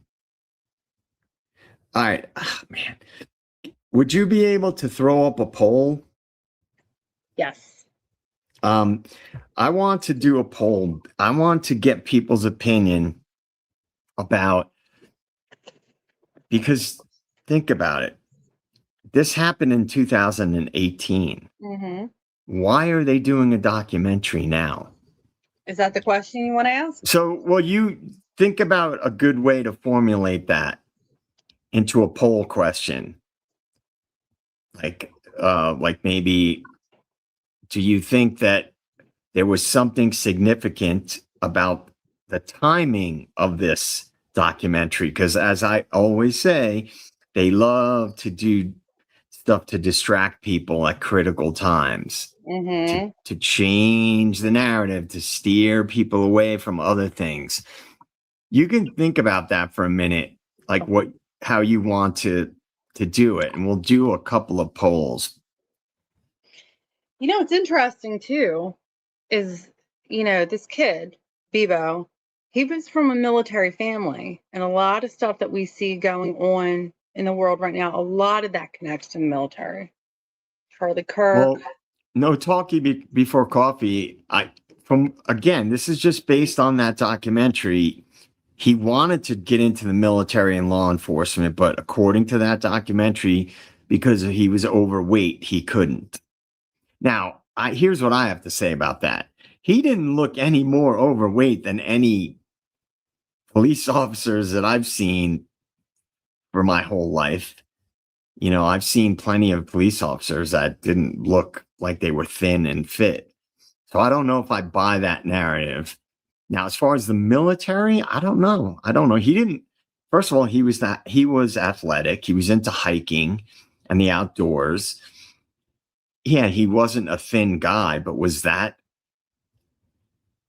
All right, man, would you be able to throw up a poll?
Yes.
I want to do a poll. I want to get people's opinion about, because think about it. This happened in 2018.
Mm-hmm.
Why are they doing a documentary now?
Is that the question you want to ask?
So, well, you think about a good way to formulate that into a poll question. Like maybe, do you think that there was something significant about the timing of this documentary? Because as I always say, they love to do stuff to distract people at critical times,
Mm-hmm.
to change the narrative, to steer people away from other things. You can think about that for a minute, like how you want to do it, and we'll do a couple of polls.
What's interesting too is, this kid, Bebo, he was from a military family, and a lot of stuff that we see going on in the world right now, a lot of that connects to the military. Charlie Kirk.
Well, no talkie before coffee. This is just based on that documentary. He wanted to get into the military and law enforcement, but according to that documentary, because he was overweight, he couldn't. Now, here's what I have to say about that. He didn't look any more overweight than any police officers that I've seen for my whole life. I've seen plenty of police officers that didn't look like they were thin and fit. So I don't know if I buy that narrative. Now, as far as the military, I don't know. He didn't, first of all, he was athletic. He was into hiking and the outdoors. Yeah, he wasn't a thin guy, but was that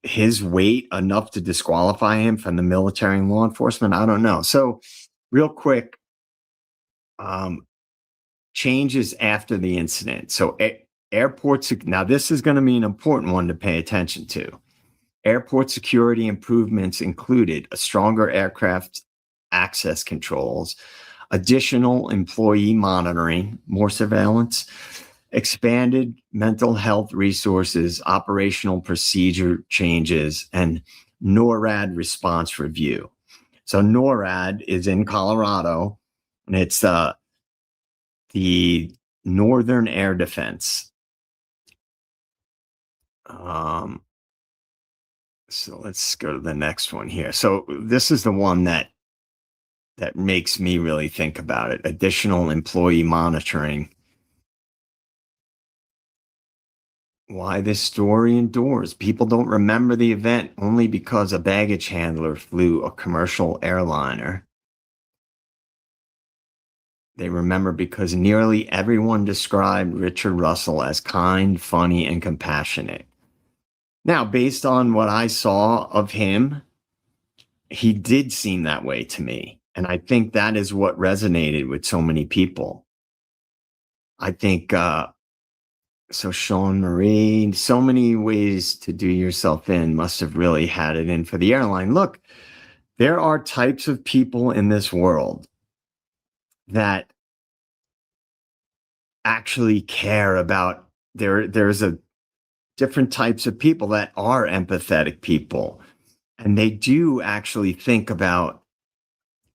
his weight enough to disqualify him from the military and law enforcement? I don't know. So real quick, changes after the incident. So airports, now this is going to be an important one to pay attention to. Airport security improvements included a stronger aircraft access controls, additional employee monitoring, more surveillance, expanded mental health resources, operational procedure changes, and NORAD response review. So NORAD is in Colorado, and it's the Northern Air Defense. So let's go to the next one here. So this is the one that that makes me really think about it. Additional employee monitoring. Why this story endures. People don't remember the event only because a baggage handler flew a commercial airliner. They remember because nearly everyone described Richard Russell as kind, funny, and compassionate. Now, based on what I saw of him, he did seem that way to me. And I think that is what resonated with so many people. I think, so Sean Marie, so many ways to do yourself in, must have really had it in for the airline. Look, there are types of people in this world that actually care about there's a different types of people that are empathetic people, and they do actually think about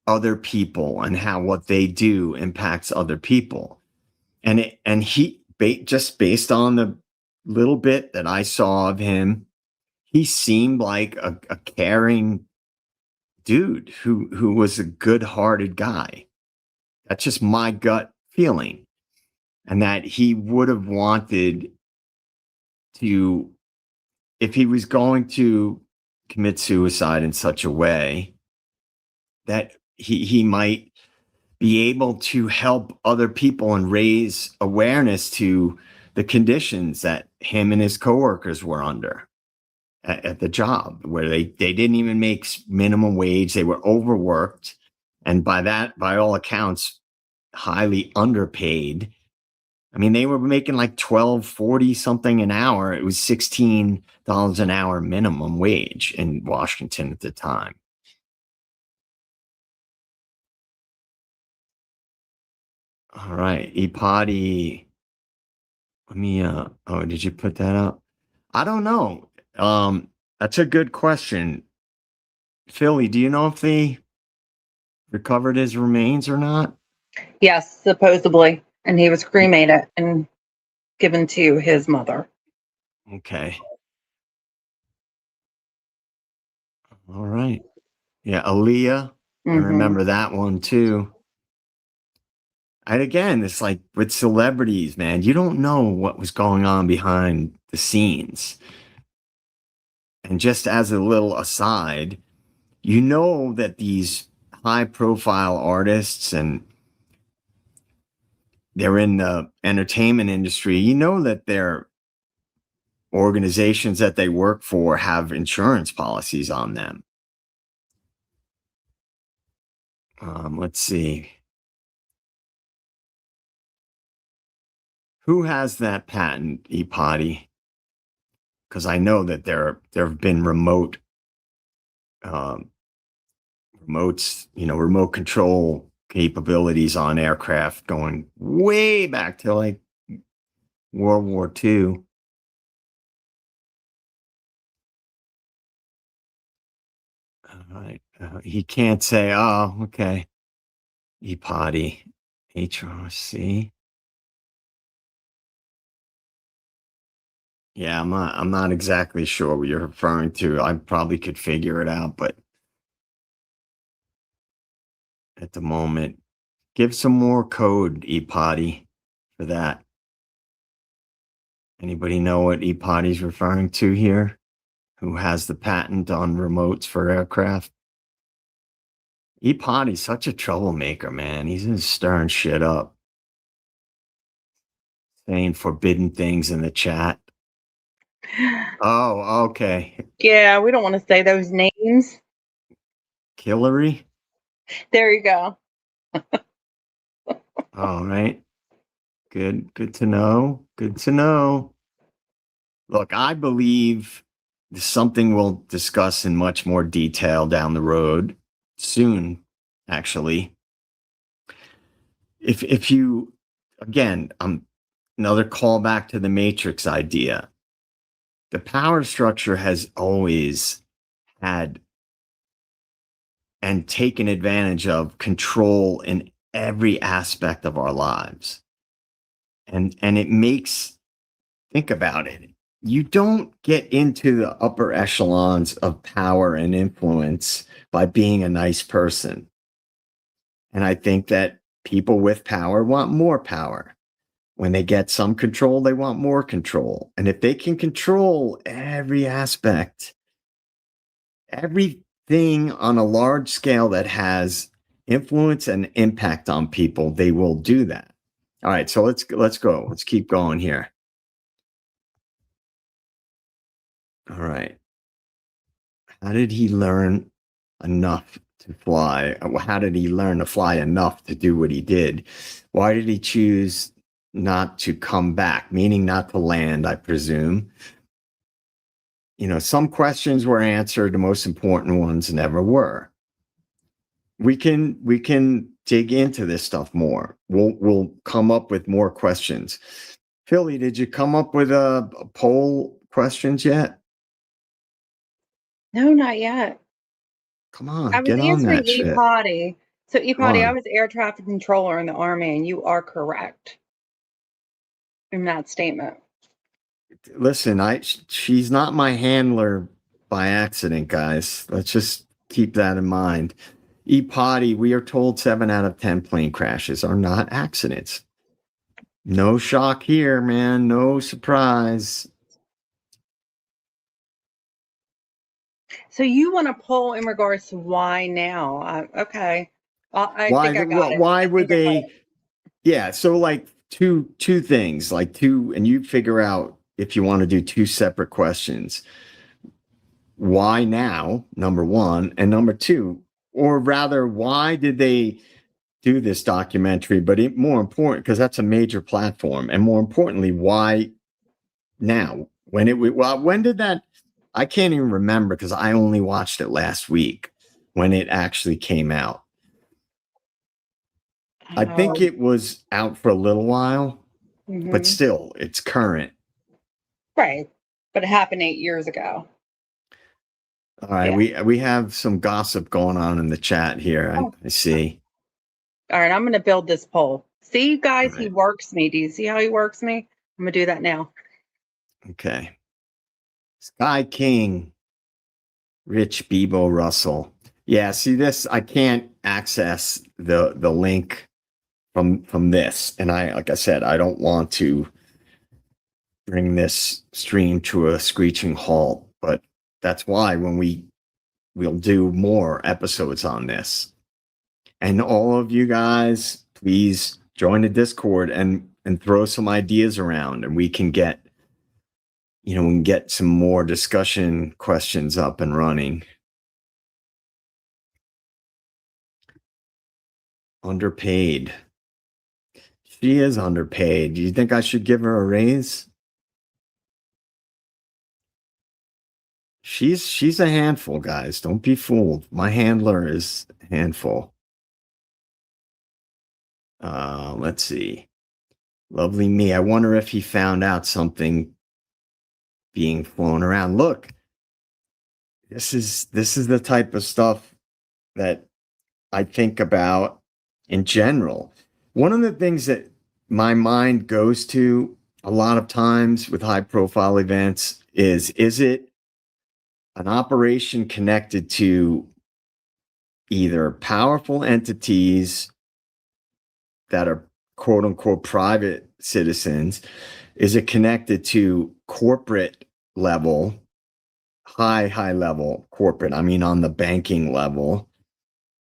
other people and how what they do impacts other people. And he just based on the little bit that I saw of him, he seemed like a caring dude who was a good-hearted guy. That's just my gut feeling. And that he would have wanted to, if he was going to commit suicide in such a way, that he might be able to help other people and raise awareness to the conditions that him and his coworkers were under at the job, where they didn't even make minimum wage. They were overworked, and by all accounts, highly underpaid. I mean, they were making like $12.40 something an hour. It was $16 an hour minimum wage in Washington at the time. All right, Ipati. Let me oh, did you put that up? I don't know. That's a good question. Philly, do you know if they recovered his remains or not?
Yes, supposedly. And he was cremated and given to his mother.
Okay. All right. Yeah, Aaliyah. I remember that one too. And again, it's like with celebrities, man, you don't know what was going on behind the scenes. And just as a little aside, you know that these high profile artists, and they're in the entertainment industry, you know that their organizations that they work for have insurance policies on them. Let's see. Who has that patent, Ipati? Because I know that there have been remotes, remote control capabilities on aircraft going way back to like World War II. All right. He can't say, oh, okay. Ipati, HRC. Yeah, I'm not exactly sure what you're referring to. I probably could figure it out, but at the moment, give some more code, Ipati, for that. Anybody know what Ipati's referring to here? Who has the patent on remotes for aircraft? Ipati's such a troublemaker, man. He's just stirring shit up, saying forbidden things in the chat. Oh, okay.
Yeah, we don't want to say those names.
Hillary?
There you go.
All right. Good to know. Good to know. Look, I believe this is something we'll discuss in much more detail down the road soon, actually. If you, again, another callback to the Matrix idea. The power structure has always had and taken advantage of control in every aspect of our lives. And it makes, think about it. You don't get into the upper echelons of power and influence by being a nice person. And I think that people with power want more power. When they get some control, they want more control. And if they can control every aspect, everything on a large scale that has influence and impact on people, they will do that. All right, so let's go. Let's keep going here. All right. How did he learn enough to fly? How did he learn to fly enough to do what he did? Why did he choose not to come back, meaning not to land, I presume? You know, some questions were answered, the most important ones never were. We can dig into this stuff more. We'll come up with more questions. Philly, did you come up with a poll questions yet?
No, not yet.
Come on,
I was
get on
answering
that
E
shit.
Potty. So E
Come
Potty, I
on.
was air traffic controller in the Army, and you are correct in that statement.
Listen, she's not my handler by accident, guys. Let's just keep that in mind. E-Potty, we are told 7 out of 10 plane crashes are not accidents. No shock here, man. No surprise.
So you want to poll in regards to why now? Okay. I
Why?
think I got it.
Why
I
would
think I got
they?
it.
Yeah. So like two things, like two, and you figure out if you want to do two separate questions. Why now? Number one, and number two, or rather, why did they do this documentary? But more important, because that's a major platform, and more importantly, why now? When did that? I can't even remember because I only watched it last week when it actually came out. I think it was out for a little while, but
Mhm.
still, it's current.
Right. But it happened 8 years ago.
All right,
Yeah.
we have some gossip going on in the chat here.
Oh.
I see.
All right. I'm going to build this poll. See,
All
guys, he
right.
works me. Do you see how he works me? I'm going to do that now.
Okay. Sky King, Rich Bebo Russell. Yeah, see this, I can't access the link from this. And like I said, I don't want to bring this stream to a screeching halt, but that's why when we'll do more episodes on this. And all of you guys, please join the Discord and throw some ideas around, and we can get some more discussion questions up and running. Underpaid. She is underpaid. Do you think I should give her a raise? She's a handful, guys. Don't be fooled. My handler is a handful. Let's see. Lovely me. I wonder if he found out something being flown around. Look, this is the type of stuff that I think about in general. One of the things that my mind goes to a lot of times with high profile events is it an operation connected to either powerful entities that are quote unquote private citizens? Is it connected to corporate level, high level corporate? I mean, on the banking level,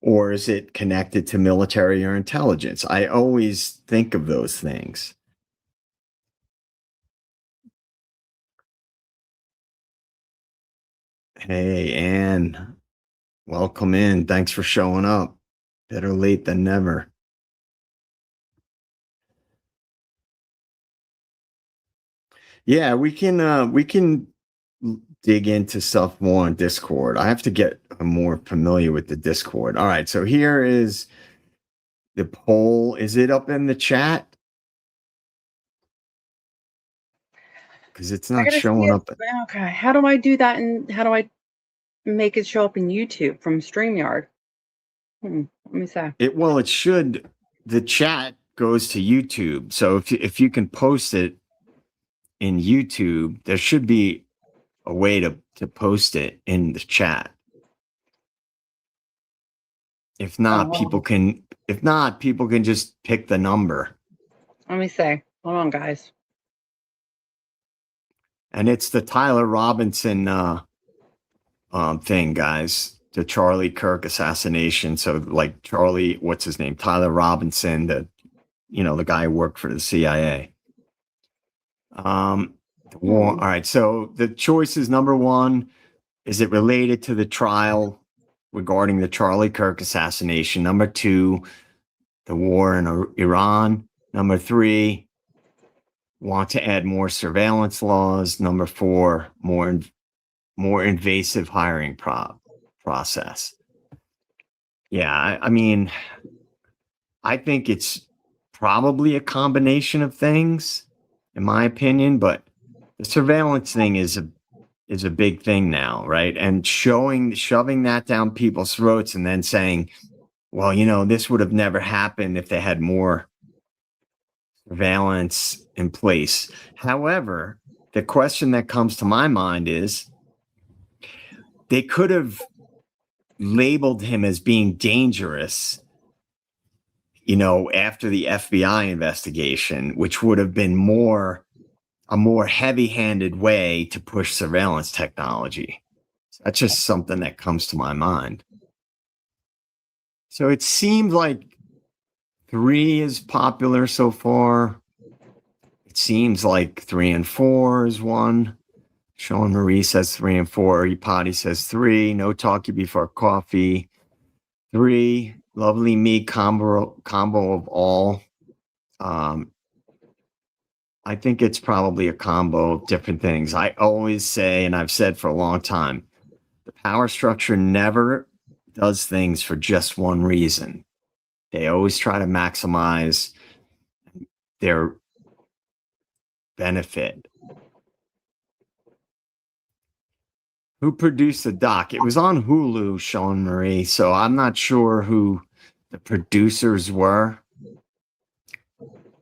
or is it connected to military or intelligence? I always think of those things. Hey, Anne, welcome in. Thanks for showing up. Better late than never. Yeah, we can dig into stuff more on Discord. I have to get more familiar with the Discord. All right, so here is the poll. Is it up in the chat? Because it's
I
not
gotta see
showing
it.
up.
Okay. How do I do that? And how do I make it show up in YouTube from StreamYard? Let me see.
It should. The chat goes to YouTube. So if you can post it in YouTube, there should be a way to post it in the chat. If not, people can just pick the number.
Let me say, hold on, guys.
And it's the Tyler Robinson thing, guys. The Charlie Kirk assassination. So like Charlie, what's his name? Tyler Robinson, the guy who worked for the CIA. All right. So the choice is number one. Is it related to the trial regarding the Charlie Kirk assassination? Number two, the war in Iran. Number three, want to add more surveillance laws. Number four, more invasive hiring process. Yeah, I mean, I think it's probably a combination of things, in my opinion, but the surveillance thing is a big thing now, right? And shoving that down people's throats and then saying, well, this would have never happened if they had more surveillance in place. However, the question that comes to my mind is they could have labeled him as being dangerous, after the FBI investigation, which would have been a more heavy-handed way to push surveillance technology. That's just something that comes to my mind. So it seems like 3 is popular so far. It seems like 3 and 4 is one. Sean Marie says 3 and 4. Ipati says 3. No talkie before coffee. 3. Lovely me combo of all. I think it's probably a combo of different things. I always say, and I've said for a long time, the power structure never does things for just one reason. They always try to maximize their benefit. Who produced the doc? It was on Hulu, Sean Marie, so I'm not sure who the producers were.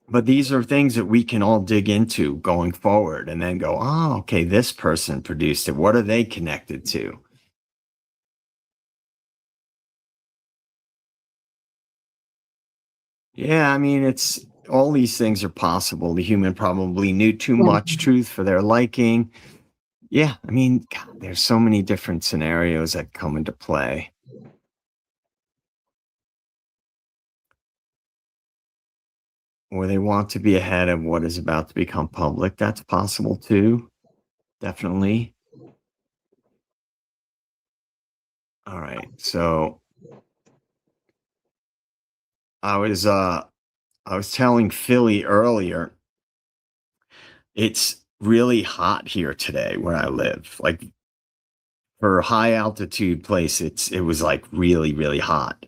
But these are things that we can all dig into going forward and then go, oh, okay, this person produced it. What are they connected to? Yeah, I mean, it's all these things are possible. The human probably knew too much truth for their liking. Yeah, I mean, God, there's so many different scenarios that come into play. Or they want to be ahead of what is about to become public. That's possible too. Definitely. All right. So I was telling Philly earlier, it's really hot here today where I live. Like for a high altitude place, it was like really, really hot.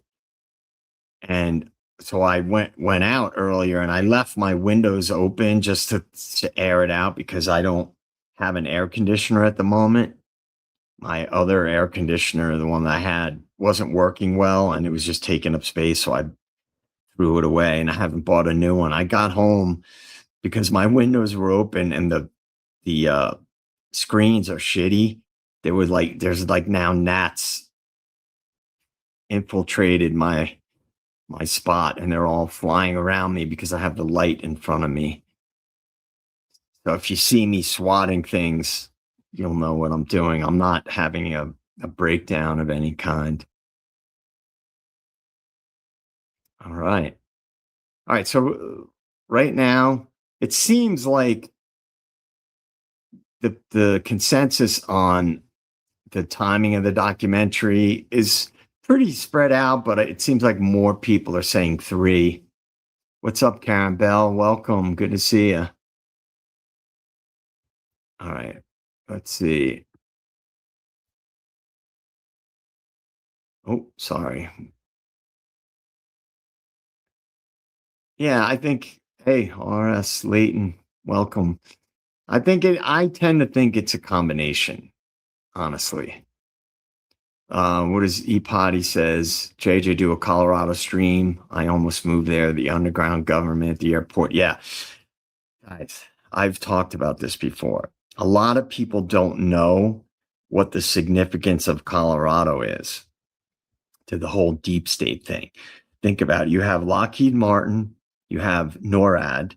And so I went out earlier and I left my windows open just to air it out because I don't have an air conditioner at the moment. My other air conditioner, the one that I had, wasn't working well and it was just taking up space. So I threw it away and I haven't bought a new one. I got home because my windows were open and the screens are shitty. There's like now gnats infiltrated my spot and they're all flying around me because I have the light in front of me. So if you see me swatting things, you'll know what I'm doing. I'm not having a breakdown of any kind. All right. So right now, it seems like the consensus on the timing of the documentary is pretty spread out, but it seems like more people are saying 3. What's up, Karen Bell? Welcome. Good to see you. All right. Let's see. Oh, sorry. Yeah, I think, hey, RS Layton, welcome. I tend to think it's a combination, honestly. What does Epotty says? JJ do a Colorado stream. I almost moved there. The underground government, the airport. Yeah. Guys, I've talked about this before. A lot of people don't know what the significance of Colorado is. to the whole deep state thing. Think about it. You have Lockheed Martin, you have NORAD,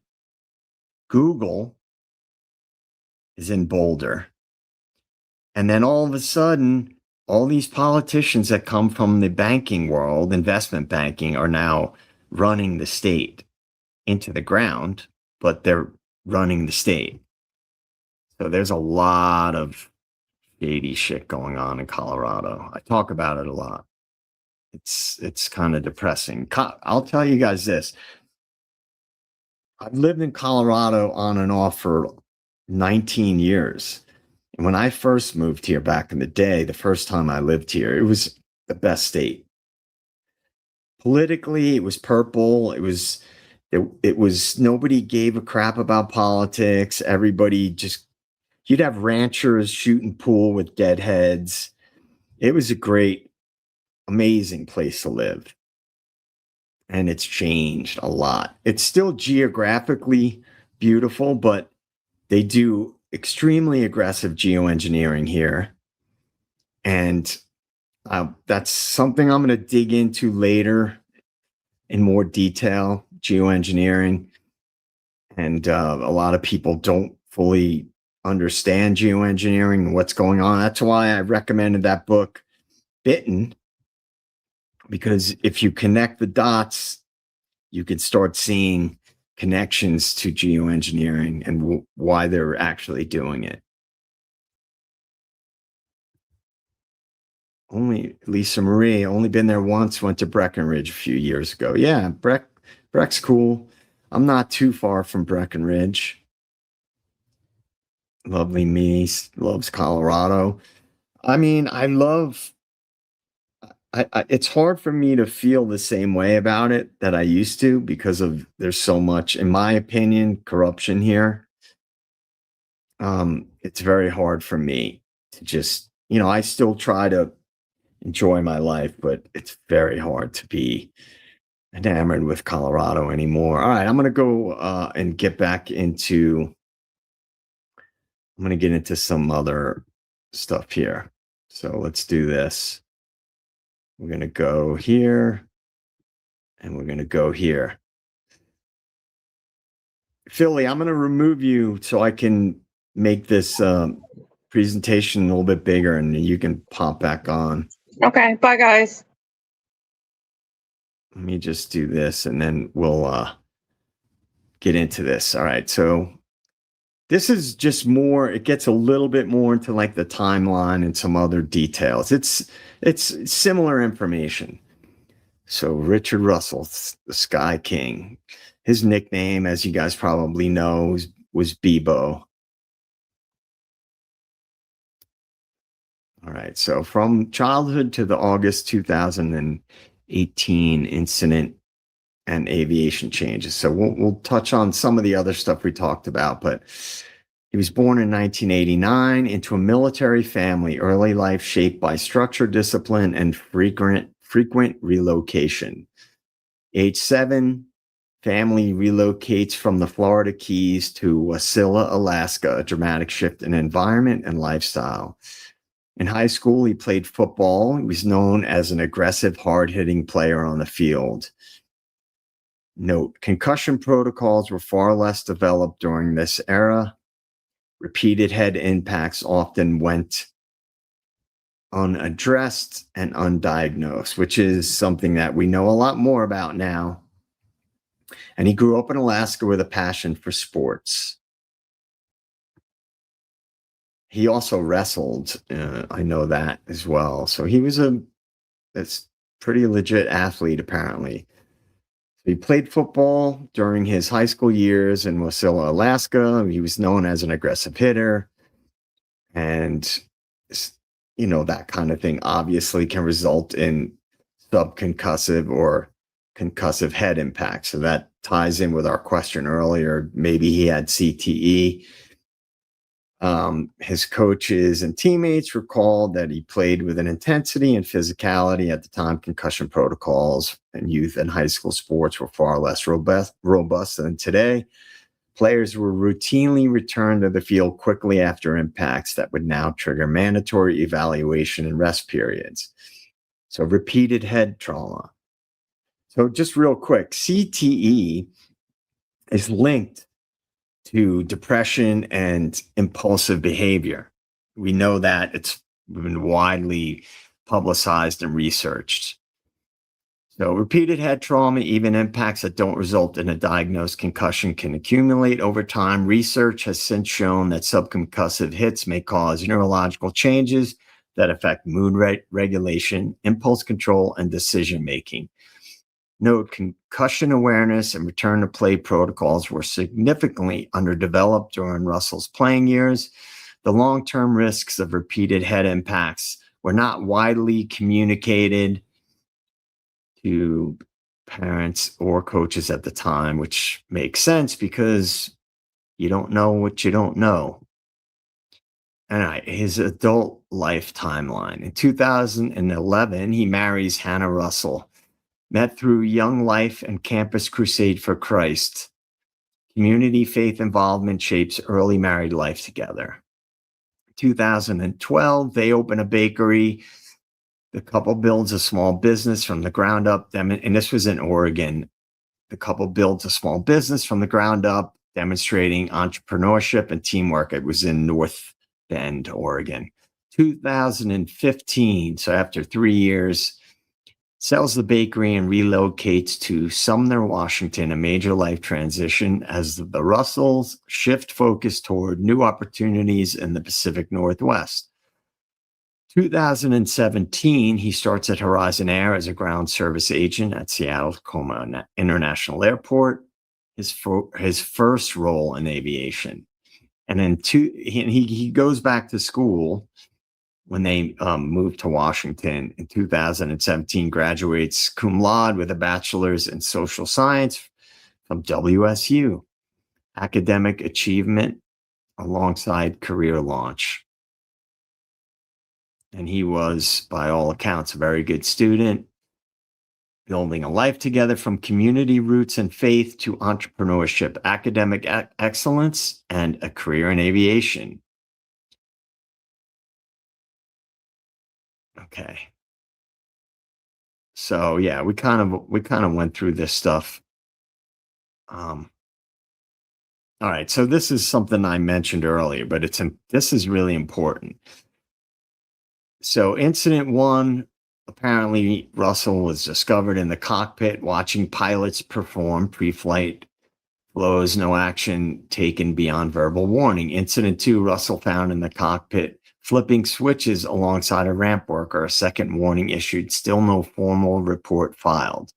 Google is in Boulder. And then all of a sudden, all these politicians that come from the banking world, investment banking, are now running the state into the ground, but they're running the state. So there's a lot of shady shit going on in Colorado. I talk about it a lot. It's kind of depressing. I'll tell you guys this. I've lived in Colorado on and off for 19 years. And when I first moved here back in the day, the first time I lived here, it was the best state. Politically, it was purple. It was nobody gave a crap about politics. Everybody just, you'd have ranchers shooting pool with deadheads. It was a great, amazing place to live. And it's changed a lot. It's still geographically beautiful, but they do extremely aggressive geoengineering here. And that's something I'm going to dig into later in more detail, geoengineering. And a lot of people don't fully understand geoengineering and what's going on. That's why I recommended that book, Bitten, because if you connect the dots, you could start seeing connections to geoengineering and why they're actually doing it. Only Lisa Marie, only been there once, went to Breckenridge a few years ago. Yeah, Breck's cool. I'm not too far from Breckenridge. Lovely me, loves Colorado. I mean, it's hard for me to feel the same way about it that I used to because of there's so much, in my opinion, corruption here. It's very hard for me to just, I still try to enjoy my life, but it's very hard to be enamored with Colorado anymore. All right, I'm going to go and get back into, I'm going to get into some other stuff here. So let's do this. We're going to go here and we're going to go here. Philly, I'm going to remove you so I can make this presentation a little bit bigger and you can pop back on.
Okay, bye guys.
Let me just do this and then we'll get into this. All right, so this is just more, it gets a little bit more into like the timeline and some other details. It's similar information. So Richard Russell, the Sky King, his nickname, as you guys probably know, was Bebo. All right, so from childhood to the August 2018 incident and aviation changes. So we'll touch on some of the other stuff we talked about, but he was born in 1989 into a military family, early life shaped by structure, discipline, and frequent relocation. Age 7, family relocates from the Florida Keys to Wasilla, Alaska, a dramatic shift in environment and lifestyle. In high school, he played football. He was known as an aggressive, hard-hitting player on the field. Note, concussion protocols were far less developed during this era. Repeated head impacts often went unaddressed and undiagnosed, which is something that we know a lot more about now. And he grew up in Alaska with a passion for sports. He also wrestled. I know that as well. So he was a pretty legit athlete, apparently. He played football during his high school years in Wasilla, Alaska. He was known as an aggressive hitter. And, that kind of thing obviously can result in subconcussive or concussive head impact. So that ties in with our question earlier. Maybe he had CTE. His coaches and teammates recalled that he played with an intensity and physicality. At the time, concussion protocols in youth and high school sports were far less robust than today. Players were routinely returned to the field quickly after impacts that would now trigger mandatory evaluation and rest periods. So repeated head trauma. So just real quick, CTE is linked to depression and impulsive behavior. We know that it's been widely publicized and researched. So repeated head trauma, even impacts that don't result in a diagnosed concussion, can accumulate over time. Research has since shown that subconcussive hits may cause neurological changes that affect mood regulation, impulse control, and decision making. Note, concussion awareness and return to play protocols were significantly underdeveloped during Russell's playing years. The long-term risks of repeated head impacts were not widely communicated to parents or coaches at the time, which makes sense because you don't know what you don't know. All right, his adult life timeline. In 2011, he marries Hannah Russell. Met through Young Life and Campus Crusade for Christ. Community faith involvement shapes early married life together. 2012, they open a bakery. The couple builds a small business from the ground up. And this was in Oregon. The couple builds a small business from the ground up, demonstrating entrepreneurship and teamwork. It was in North Bend, Oregon. 2015, so after 3 years, sells the bakery and relocates to Sumner, Washington, a major life transition as the Russells shift focus toward new opportunities in the Pacific Northwest. 2017, he starts at Horizon Air as a ground service agent at Seattle-Tacoma International Airport, his first role in aviation. And then he goes back to school when they moved to Washington in 2017, graduates cum laude with a bachelor's in social science from WSU. Academic achievement alongside career launch. And he was, by all accounts, a very good student, building a life together from community roots and faith to entrepreneurship, academic excellence, and a career in aviation. Okay. So yeah, we kind of went through this stuff. All right. So this is something I mentioned earlier, but this is really important. So incident 1, apparently Russell was discovered in the cockpit watching pilots perform pre-flight flows, no action taken beyond verbal warning. Incident 2, Russell found in the cockpit flipping switches alongside a ramp worker, a second warning issued, still no formal report filed.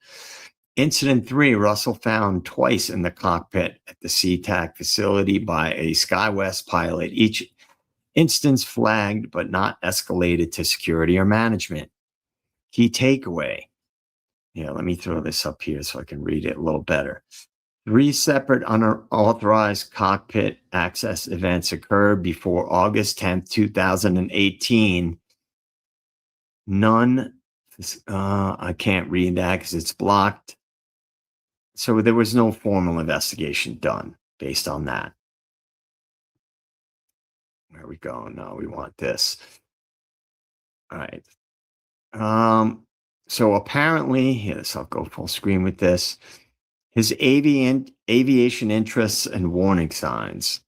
Incident 3, Russell found twice in the cockpit at the SeaTac facility by a SkyWest pilot, each instance flagged but not escalated to security or management. Key takeaway. Yeah, let me throw this up here so I can read it a little better. 3 separate unauthorized cockpit access events occurred before August 10th, 2018. None, I can't read that because it's blocked. So there was no formal investigation done based on that. There we go. No, we want this. All right. So apparently, yes, I'll go full screen with this. His aviation interests and warning signs.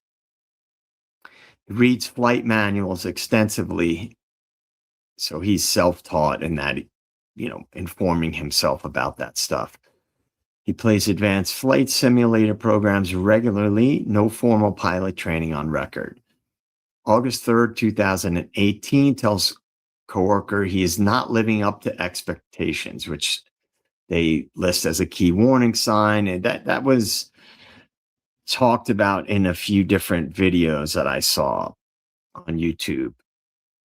He reads flight manuals extensively. So he's self-taught in that, informing himself about that stuff. He plays advanced flight simulator programs regularly, no formal pilot training on record. August 3rd, 2018, tells coworker he is not living up to expectations, which they list as a key warning sign. And that was talked about in a few different videos that I saw on YouTube.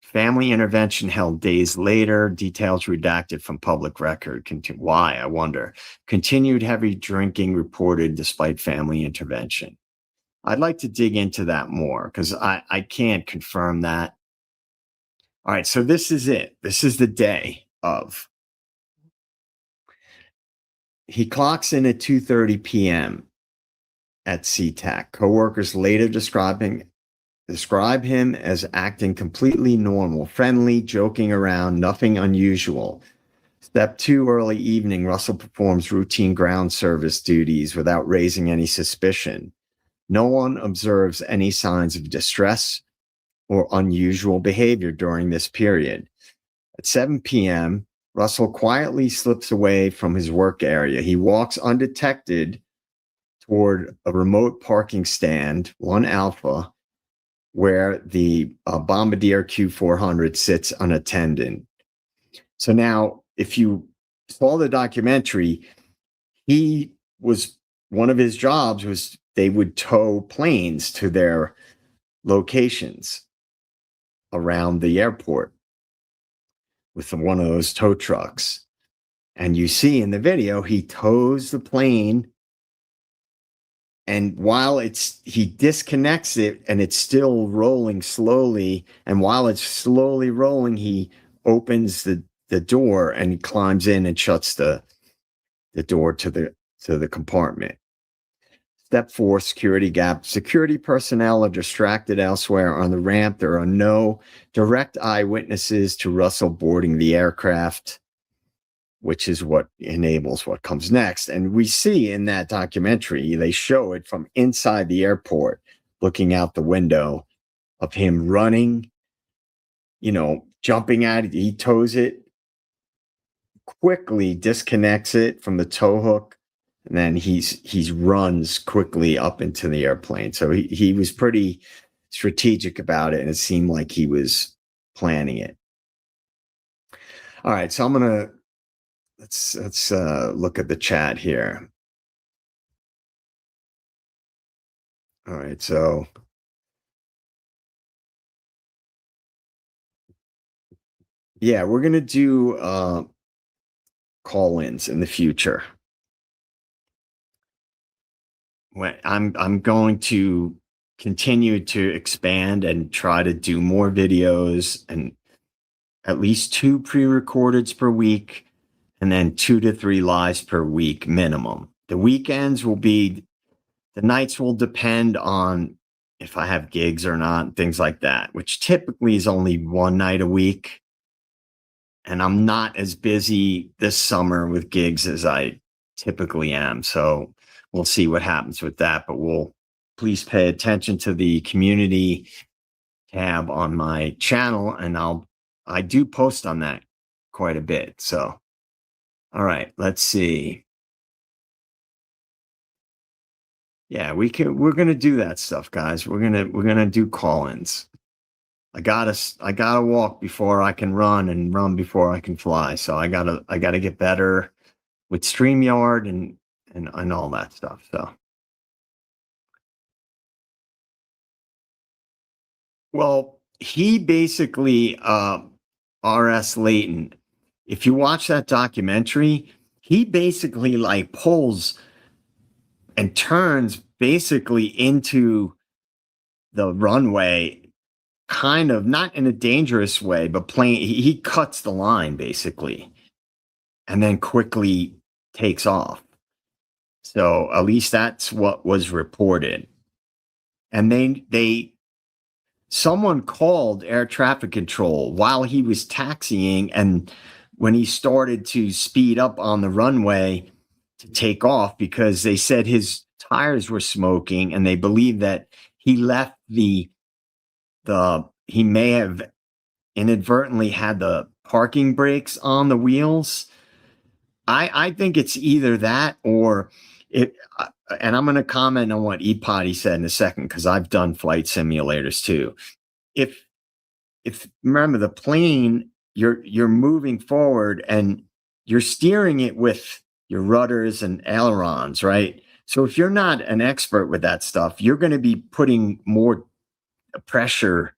Family intervention held days later, details redacted from public record. Why, I wonder. Continued heavy drinking reported despite family intervention. I'd like to dig into that more because I can't confirm that. All right, so this is it. This is the day of. He clocks in at 2:30 p.m. at SeaTac. Coworkers later describe him as acting completely normal, friendly, joking around, nothing unusual. Step 2, early evening, Russell performs routine ground service duties without raising any suspicion. No one observes any signs of distress or unusual behavior during this period. At 7 p.m., Russell quietly slips away from his work area. He walks undetected toward a remote parking stand, 1 Alpha, where the Bombardier Q400 sits unattended. So now, if you saw the documentary, one of his jobs was they would tow planes to their locations around the airport with one of those tow trucks. And you see in the video, he tows the plane, and while he disconnects it and it's still rolling slowly, and while it's slowly rolling, he opens the door and he climbs in and shuts the door to the compartment. Step 4, security gap. Security personnel are distracted elsewhere on the ramp. There are no direct eyewitnesses to Russell boarding the aircraft, which is what enables what comes next. And we see in that documentary, they show it from inside the airport, looking out the window of him running, jumping at it. He tows it, quickly disconnects it from the tow hook, and then he runs quickly up into the airplane. So he was pretty strategic about it, and it seemed like he was planning it. All right, so let's look at the chat here. All right, so yeah, we're gonna do call-ins in the future. I'm going to continue to expand and try to do more videos, and at least 2 pre-recordeds per week, and then 2 to 3 lives per week minimum. The weekends the nights will depend on if I have gigs or not, things like that, which typically is only 1 night a week. And I'm not as busy this summer with gigs as I typically am. So we'll see what happens with that, but please pay attention to the community tab on my channel, and I do post on that quite a bit. So, all right, let's see. Yeah, we're going to do that stuff, guys. We're going to do call-ins. I gotta walk before I can run, and run before I can fly. So I gotta get better with StreamYard and all that stuff. So, well, he basically R.S. Layton. If you watch that documentary, he basically like pulls and turns basically into the runway, kind of not in a dangerous way, but he cuts the line basically, and then quickly takes off. So at least that's what was reported. And someone called air traffic control while he was taxiing, and when he started to speed up on the runway to take off, because they said his tires were smoking, and they believe that he left he may have inadvertently had the parking brakes on the wheels. I think it's either that or it. And I'm going to comment on what ePotty said in a second, because I've done flight simulators too. If remember the plane, you're moving forward and you're steering it with your rudders and ailerons, right? So if you're not an expert with that stuff, you're going to be putting more pressure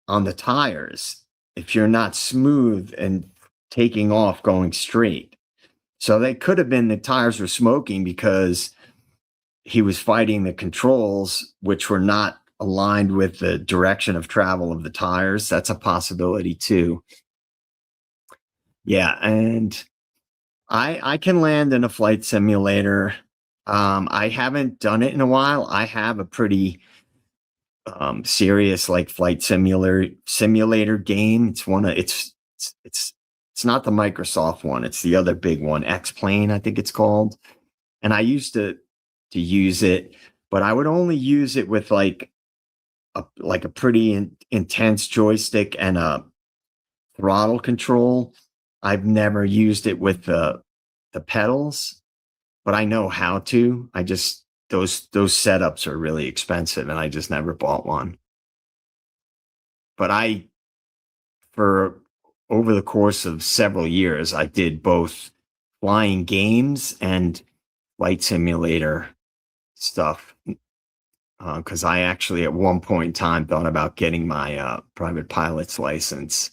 on the tires if you're not smooth and taking off going straight. So they could have been the tires were smoking because he was fighting the controls, which were not aligned with the direction of travel of the tires. That's a possibility too. Yeah, and I can land in a flight simulator. I haven't done it in a while. I have a pretty serious like flight simulator game. It's It's not the Microsoft one. It's the other big one, X-Plane, I think it's called. And I used to use it, but I would only use it with like a pretty intense joystick and a throttle control. I've never used it with the pedals, but I know how to. I just those setups are really expensive, and I just never bought one. But for over the course of several years, I did both flying games and flight simulator stuff. Because I actually at one point in time thought about getting my private pilot's license.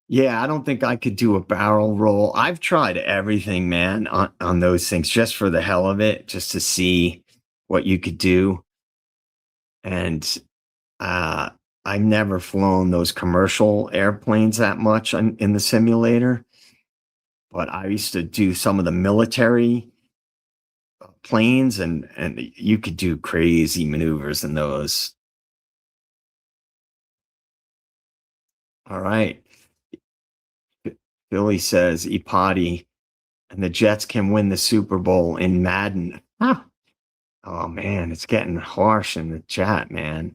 Yeah, I don't think I could do a barrel roll. I've tried everything, man, on those things just for the hell of it, just to see what you could do. And I've never flown those commercial airplanes that much in the simulator, but I used to do some of the military planes, and you could do crazy maneuvers in those. All right. Billy says Ipati and the Jets can win the Super Bowl in Madden. Huh. Oh man, it's getting harsh in the chat, man.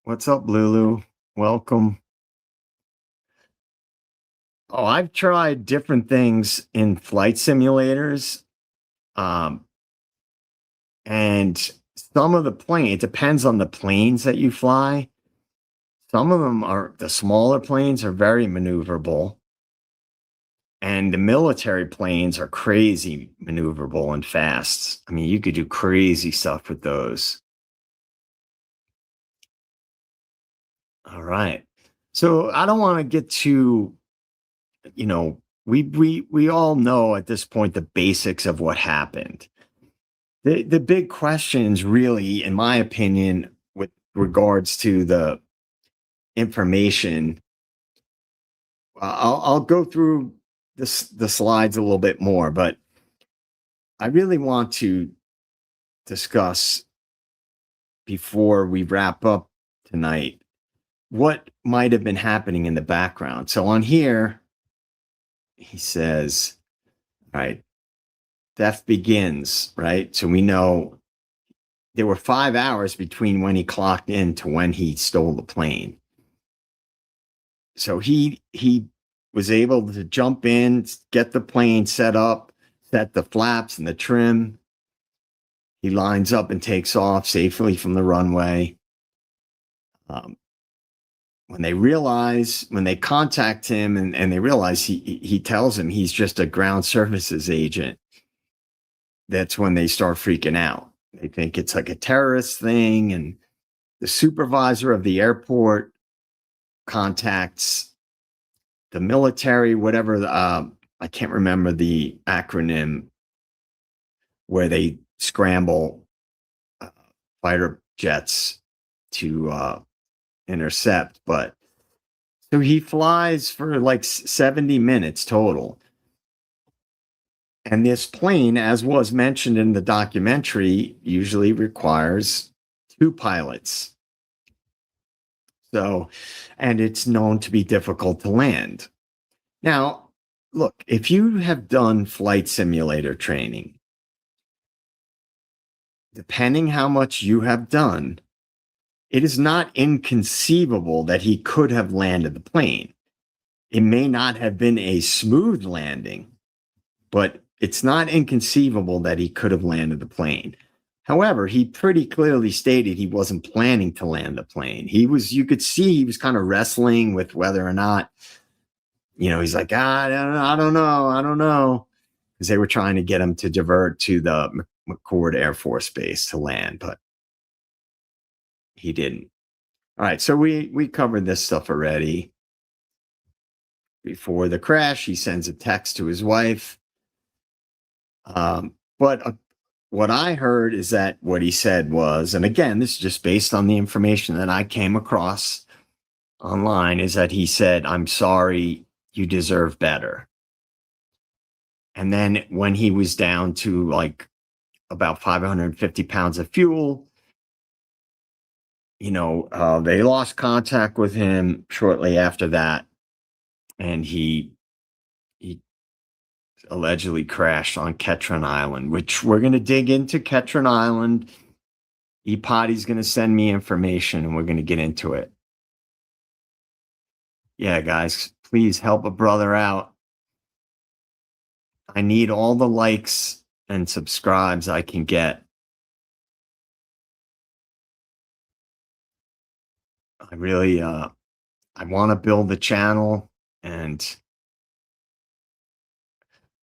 What's up, Lulu? Welcome. Oh, I've tried different things in flight simulators. And some of it depends on the planes that you fly. Some of them the smaller planes are very maneuverable. And the military planes are crazy maneuverable and fast. I mean, you could do crazy stuff with those. All right. So I don't want to get too, we all know at this point the basics of what happened. The big questions really, in my opinion, with regards to the information, I'll go through the slides a little bit more, but I really want to discuss before we wrap up tonight what might have been happening in the background. So on here, he says, all right, theft begins, right? So we know there were 5 hours between when he clocked in to when he stole the plane. So he was able to jump in, get the plane set up, set the flaps and the trim. He lines up and takes off safely from the runway. When they contact him and they realize he tells him he's just a ground services agent, that's when they start freaking out. They think it's like a terrorist thing, and the supervisor of the airport contacts the military, whatever. I can't remember the acronym where they scramble fighter jets to intercept. But so he flies for like 70 minutes total. And this plane, as was mentioned in the documentary, usually requires 2 pilots. So, and it's known to be difficult to land. Now, look, if you have done flight simulator training, depending how much you have done, it is not inconceivable that he could have landed the plane. It may not have been a smooth landing, but it's not inconceivable that he could have landed the plane. However, he pretty clearly stated he wasn't planning to land the plane. You could see he was kind of wrestling with whether or not, he's like, I don't know. Because they were trying to get him to divert to the McCord Air Force Base to land, but he didn't. All right, so we covered this stuff already. Before the crash, he sends a text to his wife. But what I heard is that what he said was, and again, this is just based on the information that I came across online, is that he said, "I'm sorry, you deserve better." And then when he was down to like about 550 pounds of fuel, they lost contact with him shortly after that, and he allegedly crashed on Ketron Island, which we're going to dig into Ketron Island. E-Potty's going to send me information, and we're going to get into it. Yeah, guys, please help a brother out. I need all the likes and subscribes I can get. I really, I want to build the channel, and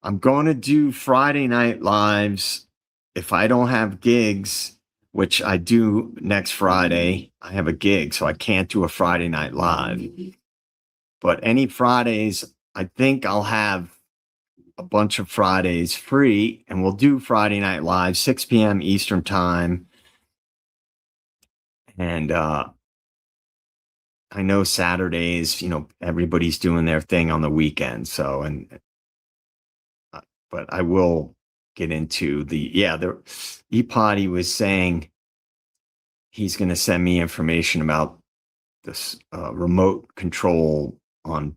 I'm going to do Friday night lives if I don't have gigs, which I do next Friday. I have a gig, so I can't do a Friday night live. But any Fridays, I think I'll have a bunch of Fridays free, and we'll do Friday night live, 6 p.m. Eastern time. And I know Saturdays, everybody's doing their thing on the weekend. So, but I will get into the E-Potty was saying he's going to send me information about this remote control on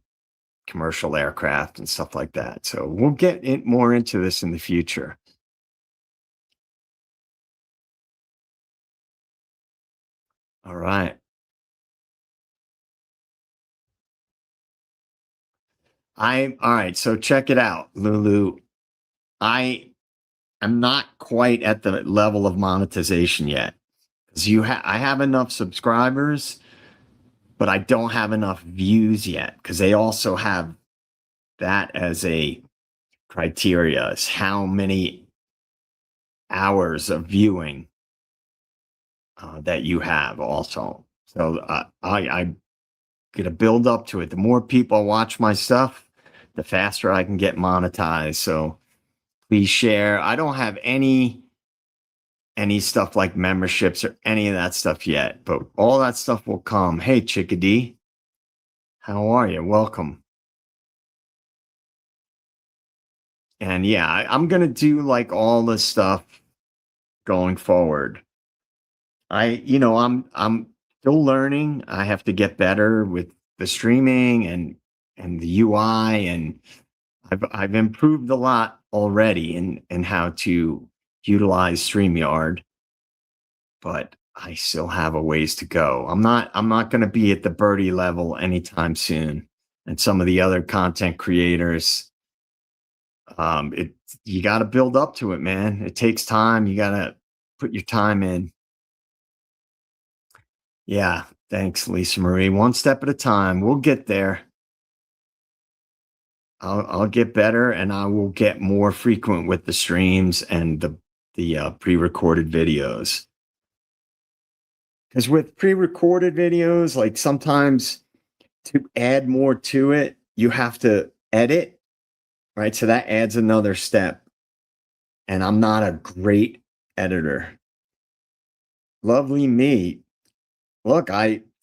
commercial aircraft and stuff like that. So we'll get more into this in the future. All right. All right. So check it out, Lulu. I'm not quite at the level of monetization yet. I have enough subscribers, but I don't have enough views yet, because they also have that as a criteria, is how many hours of viewing that you have also. So I get to build up to it. The more people watch my stuff, the faster I can get monetized. So please share. I don't have any stuff like memberships or any of that stuff yet, but all that stuff will come. Hey, Chickadee, how are you? Welcome. And yeah, I'm gonna do like all this stuff going forward. I'm still learning. I have to get better with the streaming and the UI, and I've improved a lot already in how to utilize StreamYard, but I still have a ways to go. I'm not going to be at the Birdie level anytime soon. And some of the other content creators, you got to build up to it, man. It takes time. You got to put your time in. Yeah, thanks, Lisa Marie. One step at a time. We'll get there. I'll get better, and I will get more frequent with the streams and the pre-recorded videos. Because with pre-recorded videos, like sometimes to add more to it, you have to edit, right? So that adds another step. And I'm not a great editor. Lovely me. Look,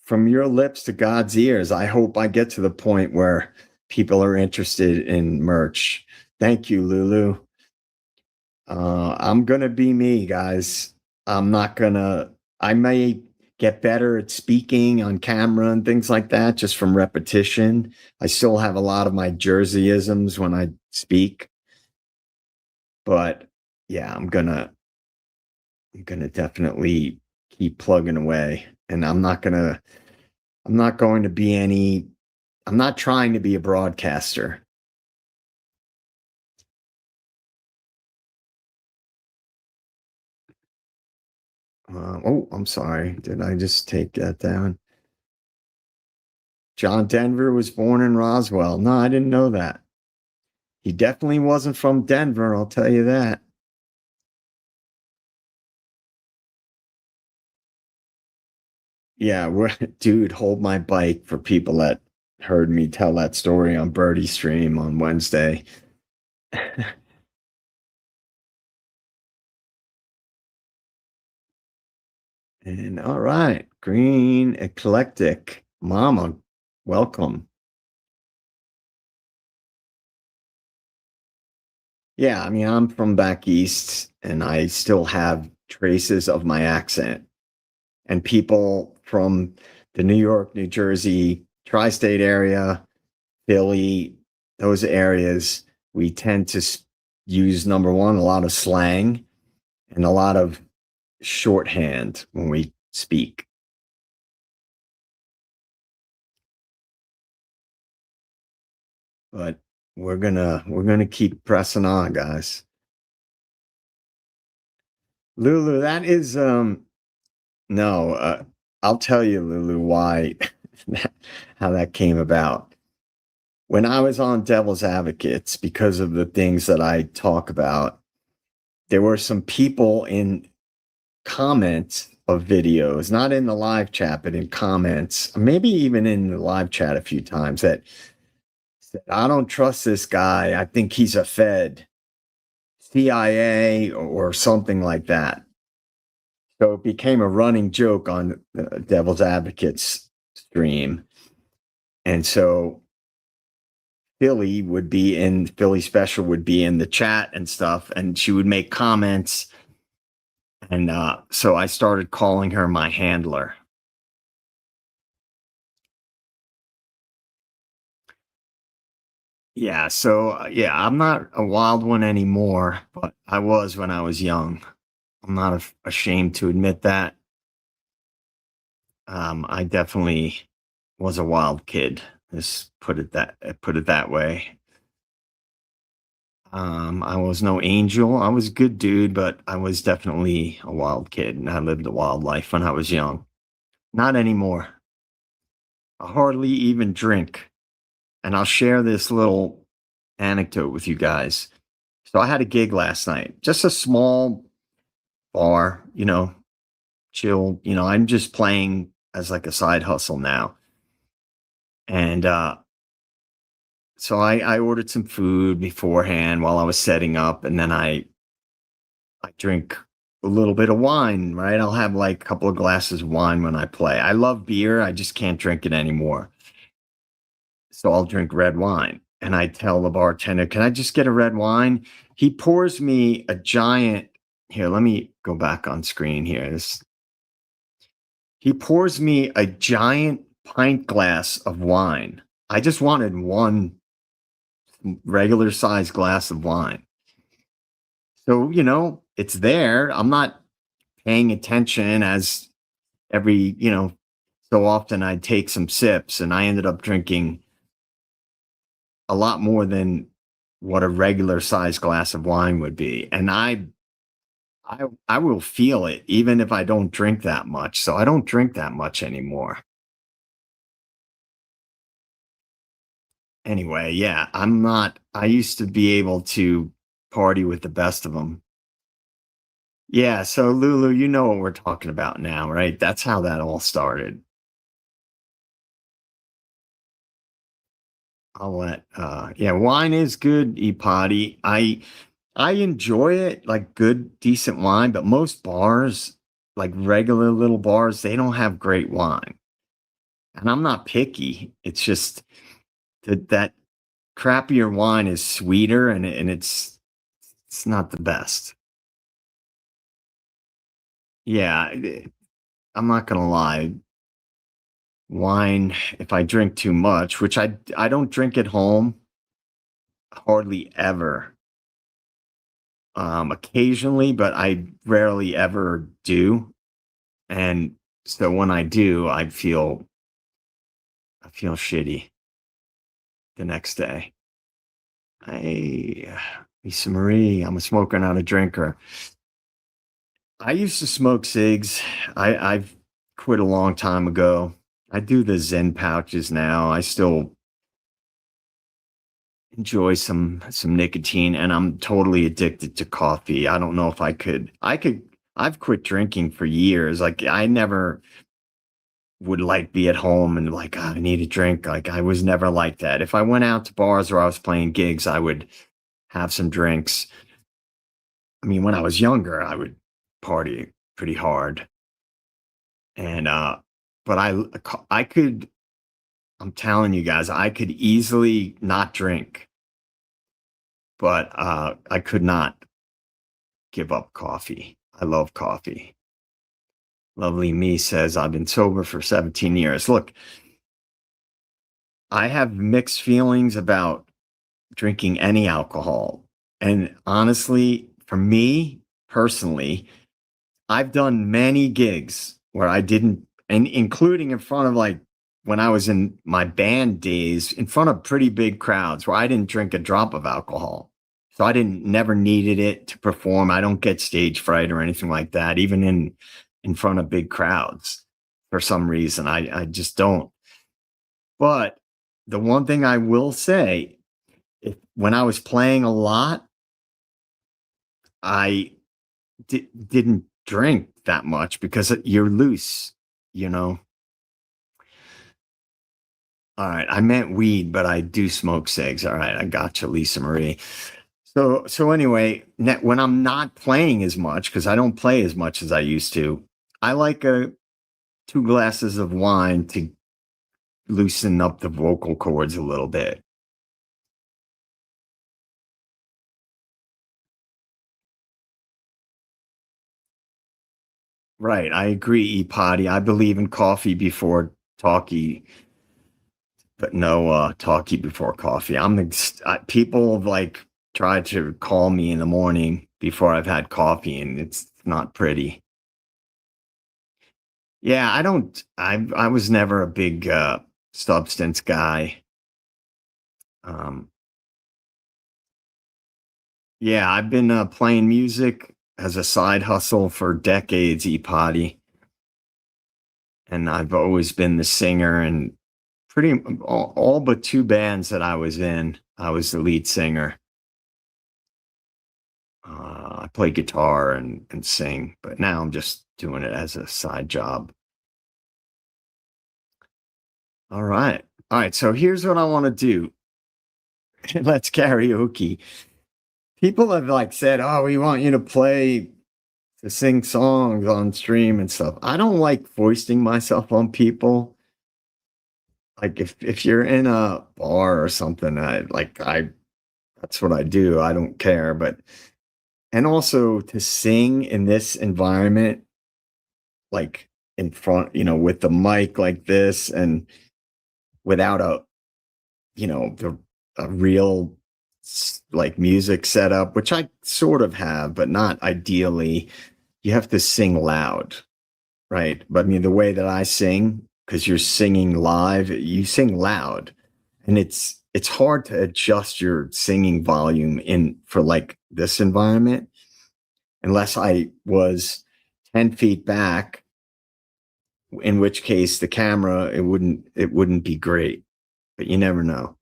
from your lips to God's ears, I hope I get to the point where people are interested in merch. Thank you, Lulu. I'm going to be me, guys. I may get better at speaking on camera and things like that just from repetition. I still have a lot of my Jerseyisms when I speak. But yeah, I'm gonna definitely keep plugging away. And I'm not trying to be a broadcaster. I'm sorry. Did I just take that down? John Denver was born in Roswell. No, I didn't know that. He definitely wasn't from Denver, I'll tell you that. Yeah, dude, hold my bike for people that heard me tell that story on Birdie Stream on Wednesday. And all right, Green Eclectic Mama, welcome. Yeah, I mean, I'm from back east, and I still have traces of my accent. and people from the New York, New Jersey, tri-state area, Philly, those areas, we tend to use, number one, a lot of slang and a lot of shorthand when we speak. But we're gonna keep pressing on, guys. Lulu, that is no, I'll tell you, Lulu, why how that came about. When I was on Devil's Advocates, because of the things that I talk about, there were some people in comments of videos, not in the live chat, but in comments, maybe even in the live chat a few times, that said, I don't trust this guy. I think he's a Fed, CIA, or something like that. So it became a running joke on the Devil's Advocates stream. And so Philly Special would be in the chat and stuff, and she would make comments. And so I started calling her my handler. Yeah, so yeah, I'm not a wild one anymore, but I was when I was young. I'm not ashamed to admit that. I definitely was a wild kid. Just put it that way. I was no angel. I was a good dude, but I was definitely a wild kid, and I lived a wild life when I was young. Not anymore. I hardly even drink. And I'll share this little anecdote with you guys. So I had a gig last night, just a small bar, chill. I'm just playing as like a side hustle now. And so I ordered some food beforehand while I was setting up, and then I drink a little bit of wine, right? I'll have like a couple of glasses of wine when I play. I love beer, I just can't drink it anymore. So I'll drink red wine. And I tell the bartender, can I just get a red wine? He pours me a giant, here, let me go back on screen here. He pours me a giant pint glass of wine. I just wanted one regular sized glass of wine. So, it's there. I'm not paying attention, as every, so often I'd take some sips, and I ended up drinking a lot more than what a regular sized glass of wine would be. And I will feel it even if I don't drink that much. So I don't drink that much anymore. Anyway, yeah, I used to be able to party with the best of them. Yeah, so Lulu, you know what we're talking about now, right? That's how that all started. Yeah, wine is good, Ipati. I enjoy it, like good, decent wine, but most bars, like regular little bars, they don't have great wine. And I'm not picky. It's just that crappier wine is sweeter, and it's not the best. Yeah, I'm not gonna lie. Wine, if I drink too much, which I don't drink at home, hardly ever. Occasionally, but I rarely ever do. And so when I do, I feel shitty the next day. Hey, Lisa Marie, I'm a smoker, not a drinker. I used to smoke cigs. I've quit a long time ago. I do the Zen pouches now. I still enjoy some nicotine, and I'm totally addicted to coffee. I don't know if I've quit drinking for years. Like, I never would like be at home and like, "Ah, I need a drink." Like, I was never like that. If I went out to bars or I was playing gigs, I would have some drinks. I mean, when I was younger, I would party pretty hard. And but I could I'm telling you guys, I could easily not drink, but I could not give up coffee. I love coffee. Lovely Me says, I've been sober for 17 years. Look, I have mixed feelings about drinking any alcohol. And honestly, for me personally, I've done many gigs where I didn't, and including in front of like when I was in my band days, in front of pretty big crowds where I didn't drink a drop of alcohol. So I didn't never needed it to perform. I don't get stage fright or anything like that, even in front of big crowds for some reason. I just don't. But the one thing I will say, when I was playing a lot, I didn't drink that much because you're loose, you know. All right, I meant weed, but I do smoke cigs. All right, I got you, Lisa Marie. So anyway, when I'm not playing as much, because I don't play as much as I used to, I like 2 glasses of wine to loosen up the vocal cords a little bit. Right, I agree, E-Potty. I believe in coffee before talkie, but no talkie before coffee. People have like tried to call me in the morning before I've had coffee, and it's not pretty. Yeah, I was never a big substance guy. Um, yeah, I've been playing music as a side hustle for decades, E-Potty, and I've always been the singer and pretty all but 2 bands that I was in, I was the lead singer. I play guitar and sing, but now I'm just doing it as a side job. All right. All right. So here's what I want to do. Let's karaoke. People have like said, "Oh, we want you to sing songs on stream and stuff." I don't like foisting myself on people. Like if you're in a bar or something, I that's what I do. I don't care, but and also to sing in this environment, like in front, with the mic like this and without the a real like music setup, which I sort of have, but not ideally. You have to sing loud, right? But I mean, the way that I sing, because you're singing live, you sing loud, and it's hard to adjust your singing volume in for like this environment unless I was 10 feet back, in which case the camera it wouldn't be great, but you never know.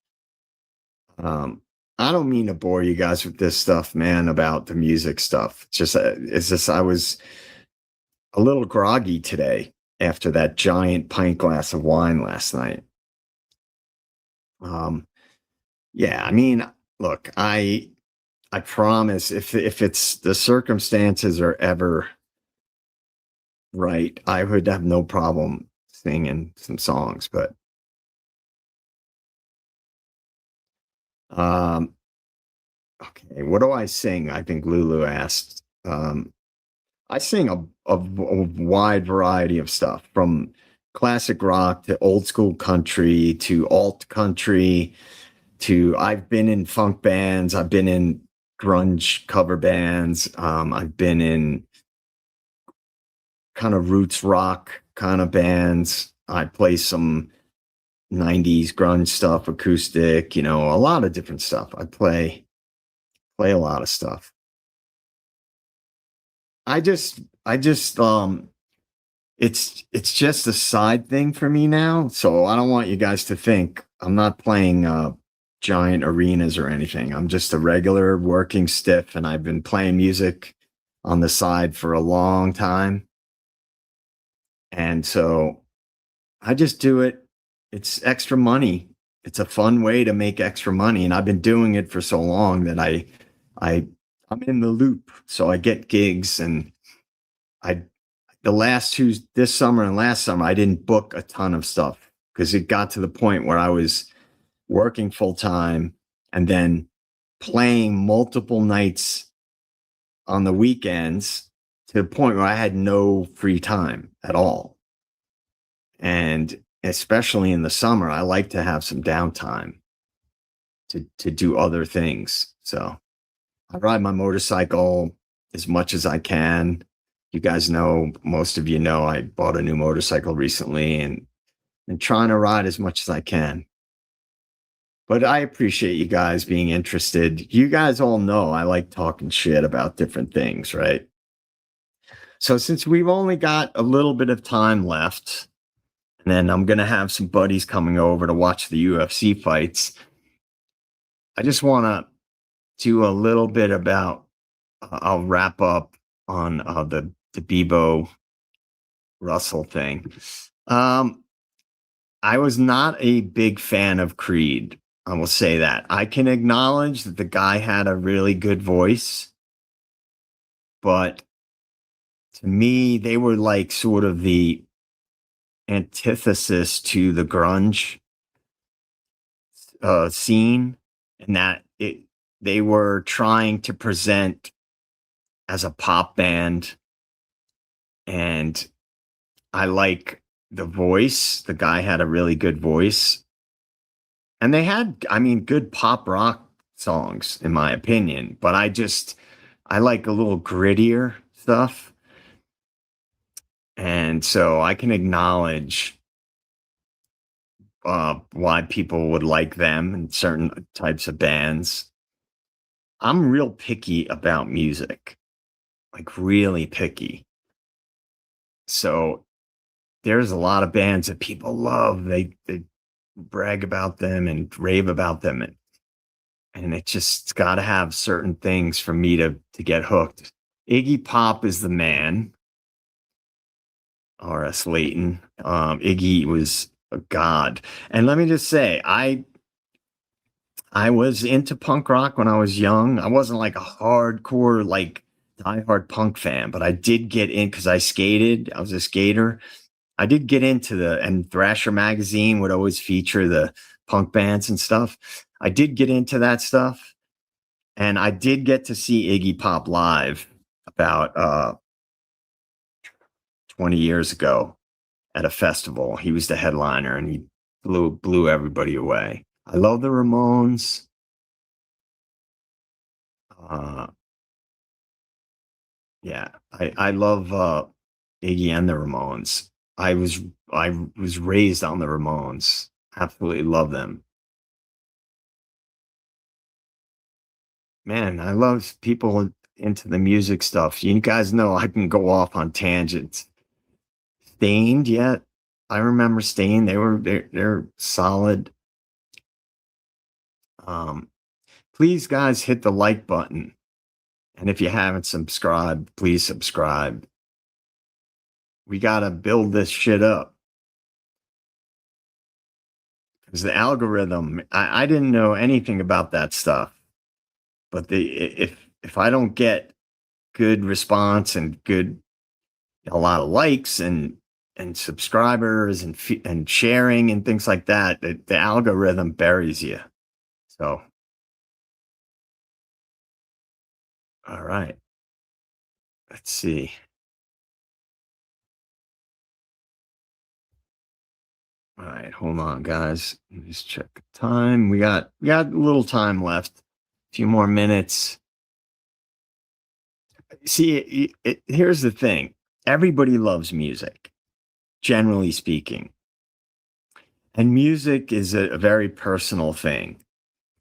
I don't mean to bore you guys with this stuff, man, about the music stuff. It's just I was a little groggy today after that giant pint glass of wine last night. Yeah, I mean, look, I promise if it's the circumstances are ever right, I would have no problem singing some songs, but um okay, what do I sing? I think Lulu asked. I sing a wide variety of stuff from classic rock to old school country to alt country to I've been in funk bands, I've been in grunge cover bands, I've been in kind of roots rock kind of bands. I play some 90s grunge stuff, acoustic, a lot of different stuff. I play a lot of stuff. I just it's just a side thing for me now. So I don't want you guys to think I'm not playing giant arenas or anything. I'm just a regular working stiff, and I've been playing music on the side for a long time. And so I just do it. It's extra money. It's a fun way to make extra money. And I've been doing it for so long that I I'm in the loop. So I get gigs, and I the last 2 this summer and last summer, I didn't book a ton of stuff because it got to the point where I was working full time and then playing multiple nights on the weekends to the point where I had no free time at all. And especially in the summer, I like to have some downtime to do other things. So I ride my motorcycle as much as I can. You guys know, most of you know, I bought a new motorcycle recently and trying to ride as much as I can. But I appreciate you guys being interested. You guys all know I like talking shit about different things, right? So since we've only got a little bit of time left, and then I'm going to have some buddies coming over to watch the UFC fights, I just want to do a little bit about, I'll wrap up on the Bebo Russell thing. I was not a big fan of Creed. I will say that. I can acknowledge that the guy had a really good voice, but to me, they were like sort of the antithesis to the grunge scene, and that they were trying to present as a pop band, and I like the voice. The guy had a really good voice. And they had, I mean, good pop rock songs, in my opinion. But I like a little grittier stuff. And so I can acknowledge why people would like them and certain types of bands. I'm real picky about music, like really picky. So there's a lot of bands that people love. They brag about them and rave about them, and it's got to have certain things for me to get hooked. Iggy Pop is the man. R.S. Layton. Iggy was a god. And let me just say, I was into punk rock when I was young. I wasn't like a hardcore, like diehard punk fan, but I did get in because I skated. I was a skater. I did get into and Thrasher magazine would always feature the punk bands and stuff. I did get into that stuff. And I did get to see Iggy Pop live about 20 years ago at a festival. He was the headliner and he blew everybody away. I love the Ramones. Yeah, I love Iggy and the Ramones. I was raised on the Ramones. Absolutely love them. Man, I love people into the music stuff. You guys know I can go off on tangents. Stained, yeah. I remember Stained. They're solid. Please guys hit the like button. And if you haven't subscribed, please subscribe. We got to build this shit up. Because the algorithm, I didn't know anything about that stuff. But if I don't get good response and a lot of likes and subscribers and sharing and things like that, the algorithm buries you. So, all right. Let's see. All right, hold on, guys. Let me just check the time. We got a little time left. A few more minutes. See, here's the thing. Everybody loves music, generally speaking. And music is a very personal thing.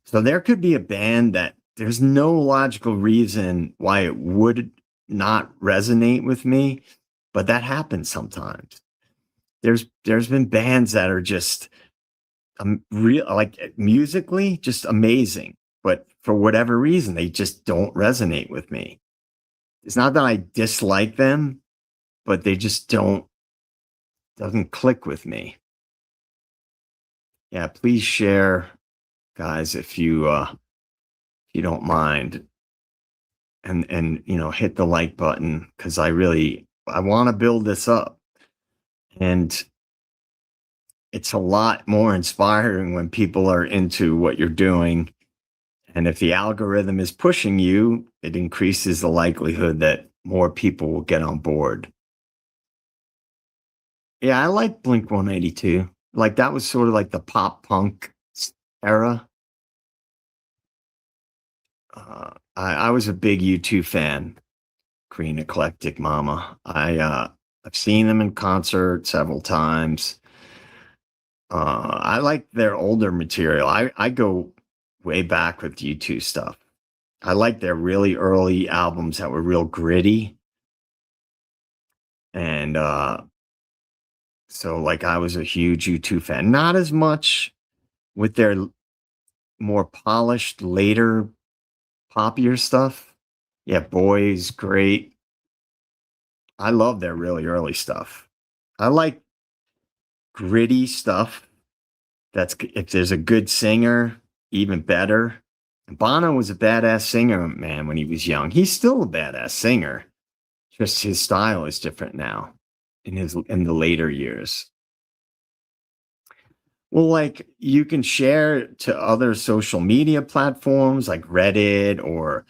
So there could be a band that there's no logical reason why it would not resonate with me, but that happens sometimes. There's been bands that are just real, like musically just amazing, but for whatever reason they just don't resonate with me. It's not that I dislike them, but they just doesn't click with me. Yeah, please share, guys, if you don't mind, and hit the like button, because I want to build this up. And it's a lot more inspiring when people are into what you're doing. And if the algorithm is pushing you, it increases the likelihood that more people will get on board. Yeah, I like Blink 182. Like that was sort of like the pop punk era. I was a big U2 fan. Green Eclectic Mama. I've seen them in concert several times. I like their older material. I go way back with U2 stuff. I like their really early albums that were real gritty. And so like I was a huge U2 fan. Not as much with their more polished later poppier stuff. Yeah, Boys, great. I love their really early stuff. I like gritty stuff. If there's a good singer, even better. Bono was a badass singer, man, when he was young. He's still a badass singer. Just his style is different now in the later years. Well, like you can share to other social media platforms like Reddit or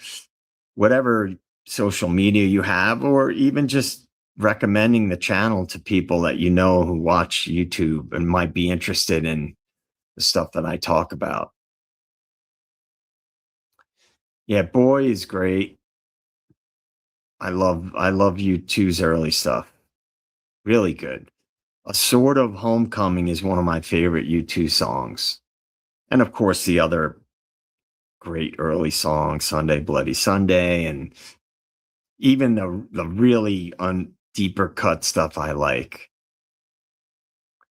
whatever social media you have, or even just recommending the channel to people that you know who watch YouTube and might be interested in the stuff that I talk about. Yeah, Boy is great. I love U2's early stuff. Really good. A Sort of Homecoming is one of my favorite U2 songs. And of course the other great early songs, Sunday Bloody Sunday, and even the really deeper cut stuff I like.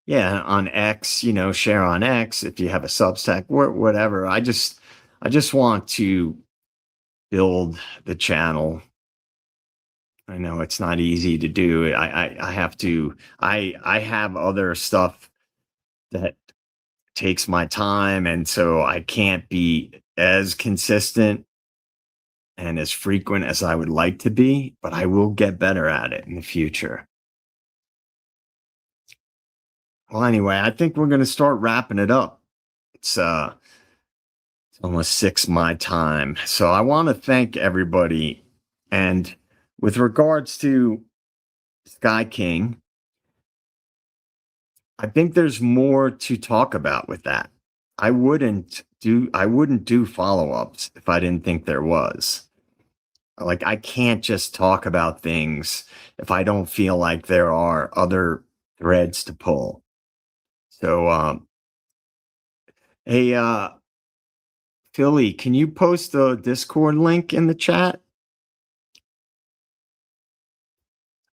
Yeah, on X, share on X if you have a Substack, whatever. I just want to build the channel. I know it's not easy to do. I have to. I have other stuff that takes my time, and so I can't be as consistent and as frequent as I would like to be. But I will get better at it in the future. Well, anyway, I think we're gonna start wrapping it up. It's almost 6 my time. So I want to thank everybody. And with regards to Sky King, I think there's more to talk about with that. I wouldn't do follow-ups if I didn't think there was. Like I can't just talk about things if I don't feel like there are other threads to pull. So hey Philly, can you post the Discord link in the chat?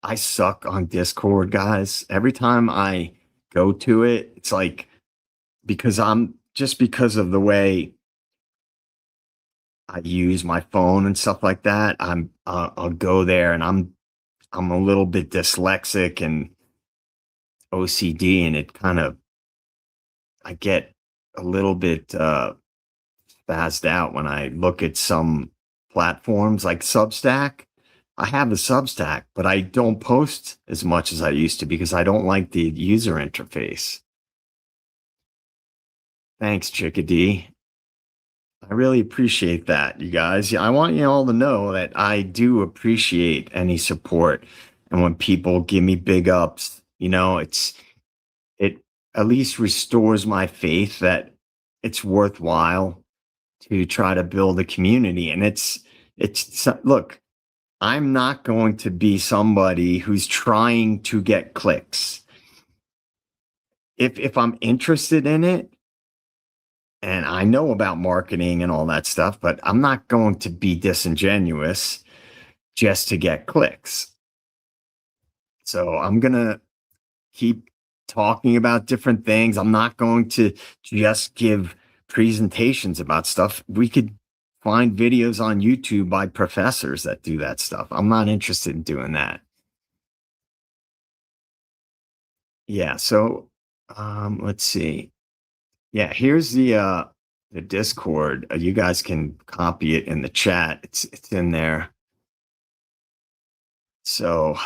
I suck on Discord, guys. Every time I go to it, it's like because of the way I use my phone and stuff like that. I'll go there and I'm a little bit dyslexic and OCD, and it kind of I get a little bit spazzed out when I look at some platforms like Substack. I have a Substack, but I don't post as much as I used to because I don't like the user interface. Thanks, Chickadee. I really appreciate that, you guys. Yeah, I want you all to know that I do appreciate any support. And when people give me big ups, it at least restores my faith that it's worthwhile to try to build a community. And look, I'm not going to be somebody who's trying to get clicks. If I'm interested in it, and I know about marketing and all that stuff, but I'm not going to be disingenuous just to get clicks. So I'm going to keep talking about different things. I'm not going to just give presentations about stuff. We could find videos on YouTube by professors that do that stuff. I'm not interested in doing that. Yeah, so let's see. Yeah, here's the Discord. You guys can copy it in the chat. It's in there. So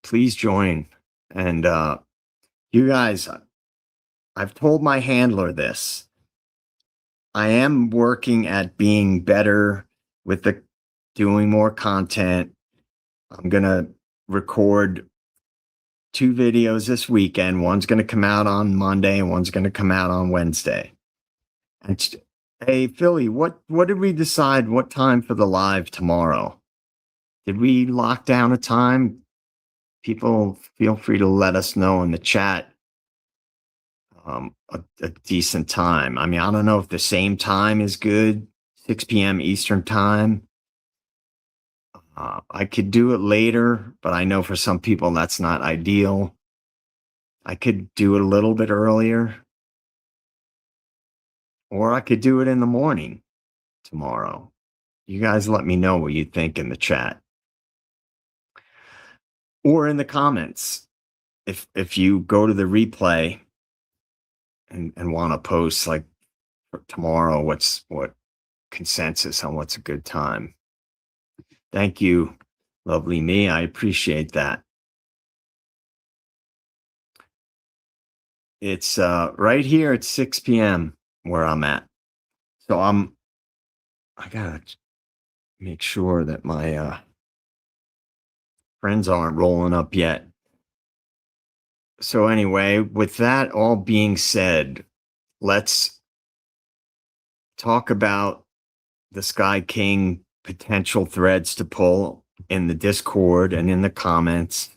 please join. And you guys, I've told my handler this. I am working at being better with the doing more content, I'm going to record 2 videos this weekend. One's going to come out on Monday and one's going to come out on Wednesday. And hey, Philly, what did we decide? What time for the live tomorrow? Did we lock down a time? People, feel free to let us know in the chat a decent time. I mean, I don't know if the same time is good, 6 p.m. Eastern time. I could do it later, but I know for some people that's not ideal. I could do it a little bit earlier, or I could do it in the morning tomorrow. You guys let me know what you think in the chat or in the comments. If you go to the replay and want to post like for tomorrow, what consensus on what's a good time. Thank you, lovely me. I appreciate that. It's right here at 6 p.m. where I'm at. So I gotta make sure that my friends aren't rolling up yet. So anyway, with that all being said, let's talk about the Sky King potential threads to pull in the Discord and in the comments.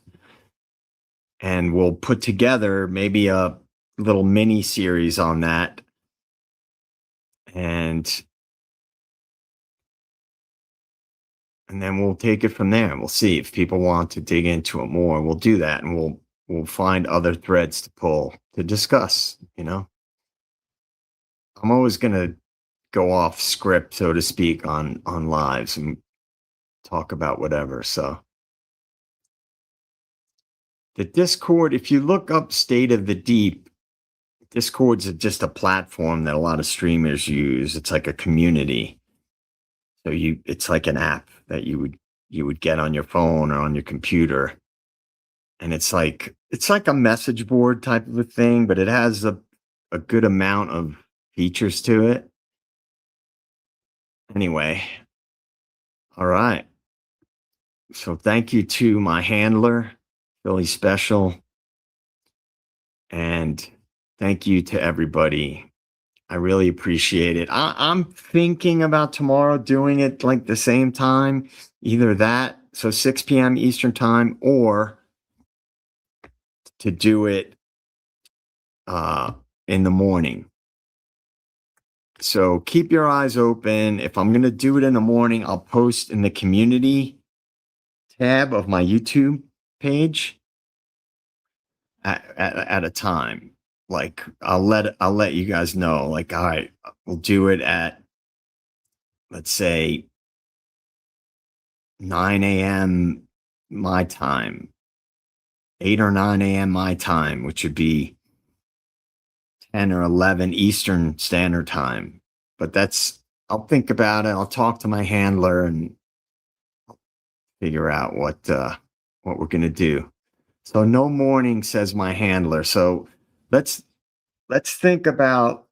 And we'll put together maybe a little mini series on that. And then we'll take it from there. We'll see if people want to dig into it more. We'll do that, and we'll find other threads to pull to discuss, you know. I'm always going to go off script, so to speak, on lives and talk about whatever. So the Discord, if you look up State of the Deep, Discord's just a platform that a lot of streamers use. It's like a community. So it's like an app that you would get on your phone or on your computer. And it's like a message board type of a thing, but it has a good amount of features to it. Anyway, all right. So thank you to my handler, Philly Special. And thank you to everybody. I really appreciate it. I'm thinking about tomorrow doing it like the same time, either that, so 6 p.m. Eastern time, or to do it in the morning. So keep your eyes open. If I'm going to do it in the morning, I'll post in the community tab of my YouTube page at a time. Like I'll let you guys know, like, all right, we'll do it at, let's say, 9 a.m. my time, 8 or 9 a.m. my time, which would be 10 or 11 Eastern Standard Time. But I'll think about it. I'll talk to my handler and figure out what we're going to do. So no morning, says my handler. So let's think about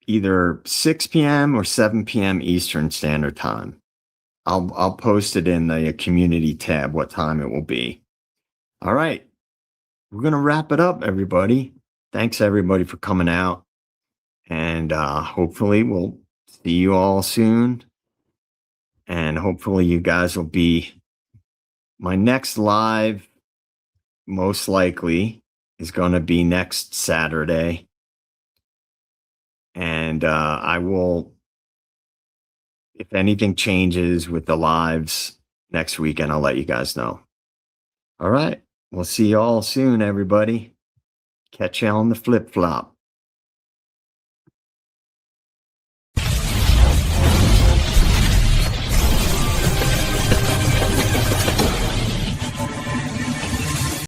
either 6 p.m. or 7 p.m. Eastern Standard Time. I'll post it in the community tab what time it will be. All right. We're going to wrap it up, everybody. Thanks, everybody, for coming out. And hopefully we'll see you all soon. And hopefully you guys will be. My next live, most likely, is going to be next Saturday. And I will, if anything changes with the lives next weekend, I'll let you guys know. All right. We'll see you all soon, everybody. Catch you on the flip-flop.